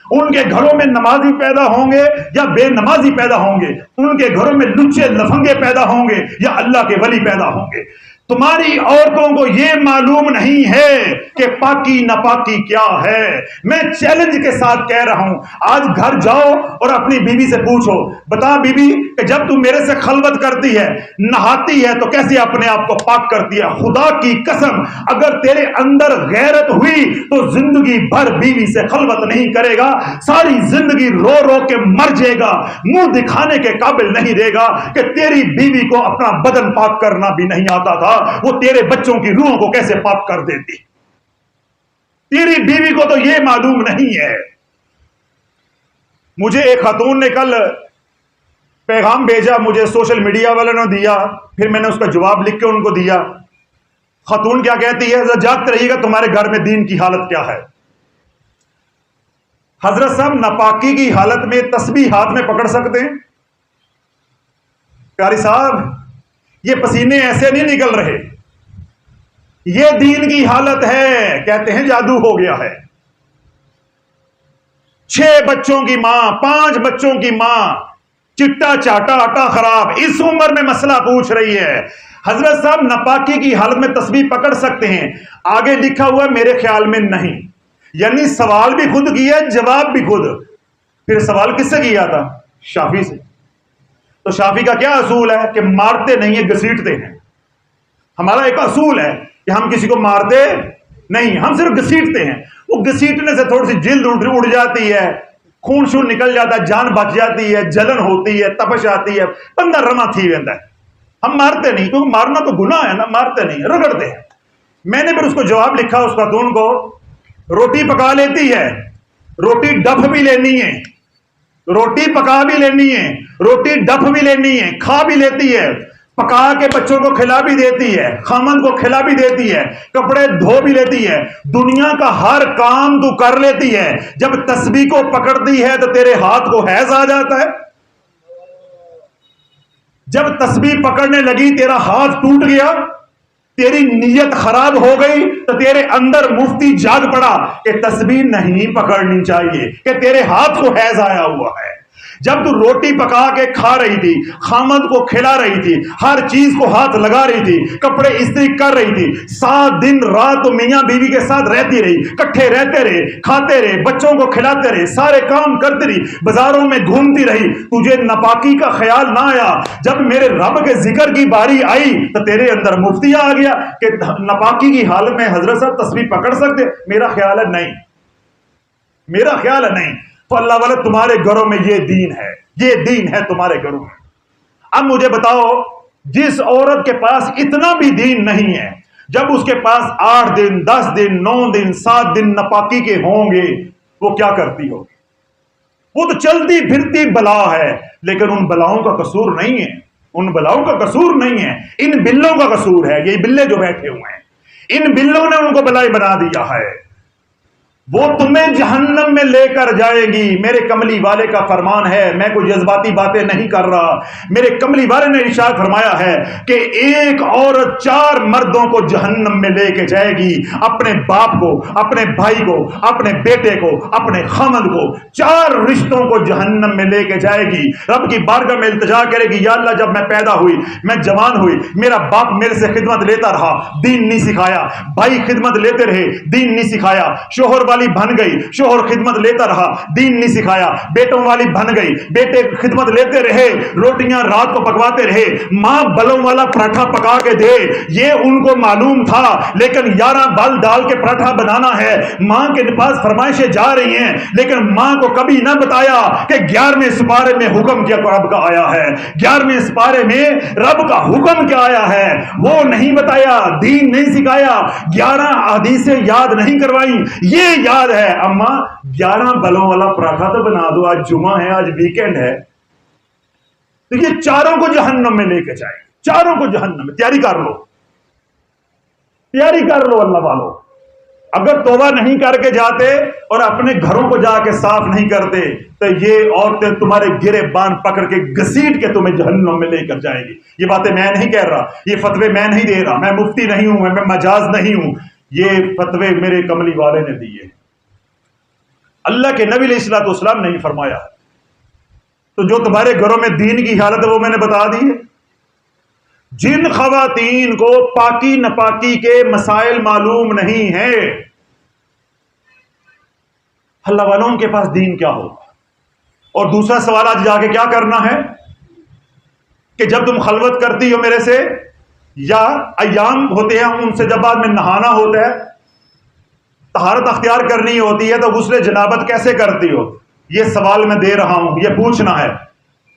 ان کے گھروں میں نمازی پیدا ہوں گے یا بے نمازی پیدا ہوں گے؟ ان کے گھروں میں لچے لفنگے پیدا ہوں گے یا اللہ کے ولی پیدا ہوں گے؟ تمہاری عورتوں کو یہ معلوم نہیں ہے کہ پاکی ناپاکی کیا ہے۔ میں چیلنج کے ساتھ کہہ رہا ہوں، آج گھر جاؤ اور اپنی بیوی سے پوچھو، بتا بیوی کہ جب تم میرے سے خلوت کرتی ہے، نہاتی ہے، تو کیسے اپنے آپ کو پاک کرتی ہے؟ خدا کی قسم اگر تیرے اندر غیرت ہوئی تو زندگی بھر بیوی سے خلوت نہیں کرے گا، ساری زندگی رو رو کے مر جائے گا، منہ دکھانے کے قابل نہیں رہے گا کہ تیری بیوی کو اپنا بدن پاک کرنا بھی نہیں آتا تھا، وہ تیرے بچوں کی روحوں کو کیسے پاک کر دیتی؟ تیری بیوی کو تو یہ معلوم نہیں ہے۔ مجھے ایک خاتون نے کل پیغام بھیجا، مجھے سوشل میڈیا والوں نے دیا، پھر میں نے اس کا جواب لکھ کے ان کو دیا۔ خاتون کیا کہتی ہے؟ جاگتے رہیے گا تمہارے گھر میں دین کی حالت کیا ہے۔ حضرت صاحب ناپاکی کی حالت میں تسبیح ہاتھ میں پکڑ سکتے ہیں؟ قاری صاحب یہ پسینے ایسے نہیں نکل رہے، یہ دین کی حالت ہے۔ کہتے ہیں جادو ہو گیا ہے۔ 6 بچوں کی ماں، 5 بچوں کی ماں، چٹا چاٹا آٹا خراب، اس عمر میں مسئلہ پوچھ رہی ہے۔ حضرت صاحب ناپاکی کی حالت میں تسبیح پکڑ سکتے ہیں؟ آگے لکھا ہوا میرے خیال میں نہیں، یعنی سوال بھی خود کیا، جواب بھی خود۔ پھر سوال کس سے کیا تھا؟ شافی سے۔ تو شافی کا کیا اصول ہے کہ مارتے نہیں ہیں، گھسیٹتے ہیں۔ ہمارا ایک اصول ہے کہ ہم کسی کو مارتے نہیں، ہم صرف گھسیٹتے ہیں۔ وہ گھسیٹنے سے تھوڑی سی جلد اڑ جاتی ہے، خون شون نکل جاتا ہے، جان بچ جاتی ہے، جلن ہوتی ہے، تپش آتی ہے، بندہ رما تھی ویندا ہے۔ ہم مارتے نہیں، کیونکہ مارنا تو گناہ ہے نا، مارتے نہیں، رگڑتے ہیں۔ میں نے پھر اس کو جواب لکھا، اس خاتون کو، روٹی پکا لیتی ہے، روٹی ڈف بھی لینی ہے، روٹی پکا بھی لینی ہے، روٹی ڈف بھی لینی ہے، کھا بھی لیتی ہے، پکا کے بچوں کو کھلا بھی دیتی ہے، خامن کو کھلا بھی دیتی ہے، کپڑے دھو بھی لیتی ہے، دنیا کا ہر کام تو کر لیتی ہے۔ جب تسبیح کو پکڑتی ہے تو تیرے ہاتھ کو حیض آ جاتا ہے۔ جب تسبیح پکڑنے لگی تیرا ہاتھ ٹوٹ گیا، تیری نیت خراب ہو گئی، تو تیرے اندر مفتی جاگ پڑا کہ تسبیح نہیں پکڑنی چاہیے، کہ تیرے ہاتھ کو حیض آیا ہوا ہے۔ جب تو روٹی پکا کے کھا رہی تھی، خامد کو کھلا رہی تھی، ہر چیز کو ہاتھ لگا رہی تھی، کپڑے استری کر رہی تھی، 7 دن رات تو میاں بیوی کے ساتھ رہتی رہی، کٹھے رہتے رہے، کھاتے رہے، بچوں کو کھلاتے رہے، سارے کام کرتی رہی، بازاروں میں گھومتی رہی، تجھے ناپاکی کا خیال نہ آیا۔ جب میرے رب کے ذکر کی باری آئی تو تیرے اندر مفتی آ گیا کہ ناپاکی کی حالت میں حضرت صاحب تسبیح پکڑ سکتے؟ میرا خیال ہے نہیں، میرا خیال ہے نہیں۔ تو اللہ والے تمہارے گھروں میں یہ دین ہے، یہ دین ہے تمہارے گھروں میں۔ اب مجھے بتاؤ، جس عورت کے پاس اتنا بھی دین نہیں ہے، جب اس کے پاس 8 دن 10 دن 9 دن 7 دن ناپاکی کے ہوں گے، وہ کیا کرتی ہوگی؟ وہ تو چلتی پھرتی بلا ہے، لیکن ان بلاؤں کا قصور نہیں ہے، ان بلاؤں کا قصور نہیں ہے، ان بلوں کا قصور ہے۔ یہ بلے جو بیٹھے ہوئے ہیں، ان بلوں نے ان کو بلائی بنا دیا ہے۔ وہ تمہیں جہنم میں لے کر جائے گی۔ میرے کملی والے کا فرمان ہے، میں کوئی جذباتی باتیں نہیں کر رہا، میرے کملی والے نے ارشاد فرمایا ہے کہ ایک عورت 4 مردوں کو جہنم میں لے کے جائے گی، اپنے باپ کو، اپنے بھائی کو، اپنے بیٹے کو، اپنے خامد کو، 4 رشتوں کو جہنم میں لے کے جائے گی۔ رب کی بارگاہ میں التجا کرے گی، یا اللہ جب میں پیدا ہوئی، میں جوان ہوئی، میرا باپ میرے سے خدمت لیتا رہا، دین نہیں سکھایا، بھائی خدمت لیتے رہے، دین نہیں سکھایا، شوہر والی بن گئی، شوہر خدمت لیتا رہا، دین نہیں سکھایا، بیٹوں والی بن گئی، بیٹے خدمت لیتے رہے، روٹیاں رات کو پکواتے رہے، ماں بلوں والا پراٹھا پکا کے دے، یہ ان کو معلوم تھا، لیکن 11 بل ڈال کے پراٹھا بنانا ہے، ماں کے پاس فرمائشیں جا رہی ہیں، لیکن ماں کو کبھی نہ بتایا کہ 11ویں سپارے میں حکم کیا رب کا آیا ہے، 11ویں سپارے میں رب کا حکم کیا آیا ہے، وہ نہیں بتایا، دین نہیں سکھایا، 11 حدیثیں یاد نہیں کروائیں، یہ یاد ہے اما 11 بلوں والا پراٹھا تو بنا دو، آج جمعہ ہے، آج ویکینڈ ہے۔ تو یہ 4 کو جہنم میں لے کے جائے، 4 کو جہنم میں۔ تیاری کر لو، تیاری کر لو اللہ والو۔ اگر توبہ نہیں کر کے جاتے اور اپنے گھروں کو جا کے صاف نہیں کرتے تو یہ عورتیں تمہارے گرے بان پکڑ کے گھسیٹ کے تمہیں جہنم میں لے کر جائیں گی۔ یہ باتیں میں نہیں کہہ رہا، یہ فتوے میں نہیں دے رہا، میں مفتی نہیں ہوں، میں مجاز نہیں ہوں، یہ فتوے میرے کملی والے نے دیے، اللہ کے نبی علیہ الصلوۃ والسلام نے فرمایا۔ تو جو تمہارے گھروں میں دین کی حالت ہے وہ میں نے بتا دی ہے۔ جن خواتین کو پاکی نپاکی کے مسائل معلوم نہیں ہیں، اللہ والوں ان کے پاس دین کیا ہوگا؟ اور دوسرا سوال آج جا کے کیا کرنا ہے کہ جب تم خلوت کرتی ہو میرے سے، یا ایام ہوتے ہیں ان سے جب بعد میں نہانا ہوتا ہے، طہارت اختیار کرنی ہوتی ہے، تو غسل جنابت کیسے کرتی ہو؟ یہ سوال میں دے رہا ہوں، یہ پوچھنا ہے،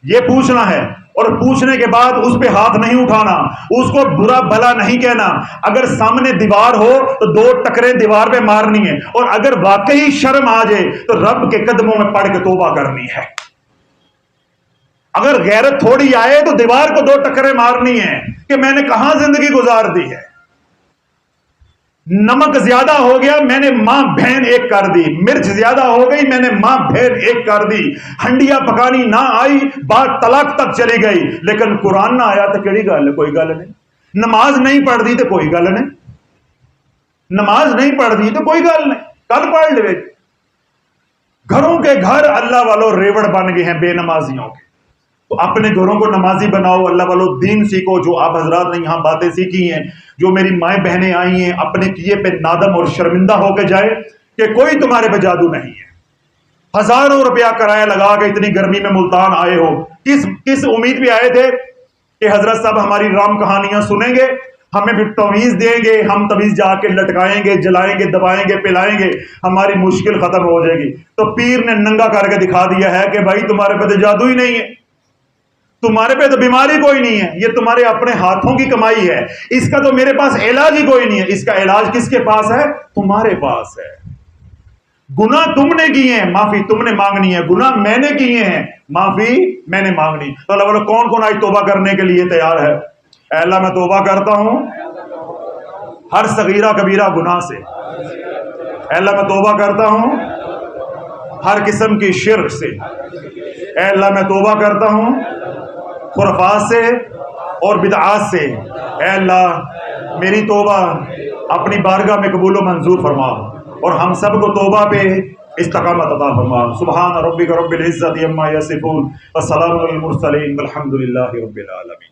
یہ پوچھنا ہے، اور پوچھنے کے بعد اس پہ ہاتھ نہیں اٹھانا، اس کو برا بھلا نہیں کہنا۔ اگر سامنے دیوار ہو تو 2 ٹکریں دیوار پہ مارنی ہے، اور اگر واقعی شرم آ جائے تو رب کے قدموں میں پڑ کے توبہ کرنی ہے۔ اگر غیرت تھوڑی آئے تو دیوار کو 2 ٹکریں مارنی ہے کہ میں نے کہاں زندگی گزار دی ہے۔ نمک زیادہ ہو گیا، میں نے ماں بہن ایک کر دی، مرچ زیادہ ہو گئی، میں نے ماں بہن ایک کر دی، ہنڈیا پکانی نہ آئی، بات طلاق تک چلی گئی، لیکن قرآن نہ آیا تو کیڑی گل ہے؟ کوئی گل نہیں۔ نماز نہیں پڑھ دی تو کوئی گل نہیں، نماز نہیں پڑھ دی تو کوئی گل نہیں، کل پڑھ لے۔ گھروں کے گھر اللہ والوں ریوڑ بن گئے ہیں بے نمازیوں کے، تو اپنے گھروں کو نمازی بناؤ، اللہ والو دین سیکھو۔ جو آپ حضرات نے یہاں باتیں سیکھی ہیں، جو میری مائیں بہنیں آئی ہیں، اپنے کیے پہ نادم اور شرمندہ ہو کے جائے کہ کوئی تمہارے پہ جادو نہیں ہے۔ ہزاروں روپیہ کرایہ لگا کے اتنی گرمی میں ملتان آئے ہو، کس امید پہ آئے تھے کہ حضرت صاحب ہماری رام کہانیاں سنیں گے، ہمیں بھی تویز دیں گے، ہم تویز جا کے لٹکائیں گے، جلائیں گے، دبائیں گے، پلائیں گے، ہماری مشکل ختم ہو جائے گی۔ تو پیر نے ننگا کر کے دکھا دیا ہے کہ بھائی تمہارے پہ تو جادو ہی نہیں ہے، تمہارے پہ تو بیماری کوئی نہیں ہے، یہ تمہارے اپنے ہاتھوں کی کمائی ہے، اس کا تو میرے پاس علاج ہی کوئی نہیں ہے۔ اس کا علاج کس کے پاس ہے؟ تمہارے پاس ہے۔ گناہ تم نے کیے ہیں، معافی تم نے مانگنی ہے، گناہ میں نے کیے ہیں، معافی میں نے مانگنی۔ تو اللہ والوں کون کون آج توبہ کرنے کے لیے تیار ہے؟ اے اللہ میں توبہ کرتا ہوں ہر صغیرہ کبیرہ گناہ سے، اے اللہ میں توبہ کرتا ہوں ہر قسم کی شرک سے، اے اللہ میں توبہ کرتا ہوں خرافات سے اور بدعات سے۔ اے اللہ میری توبہ اپنی بارگاہ میں قبول و منظور فرما، اور ہم سب کو توبہ پہ استقامت عطا فرما۔ سبحان ربک رب العزت عما یصفون، والسلام علی المرسلین، والحمد للہ رب العالمین۔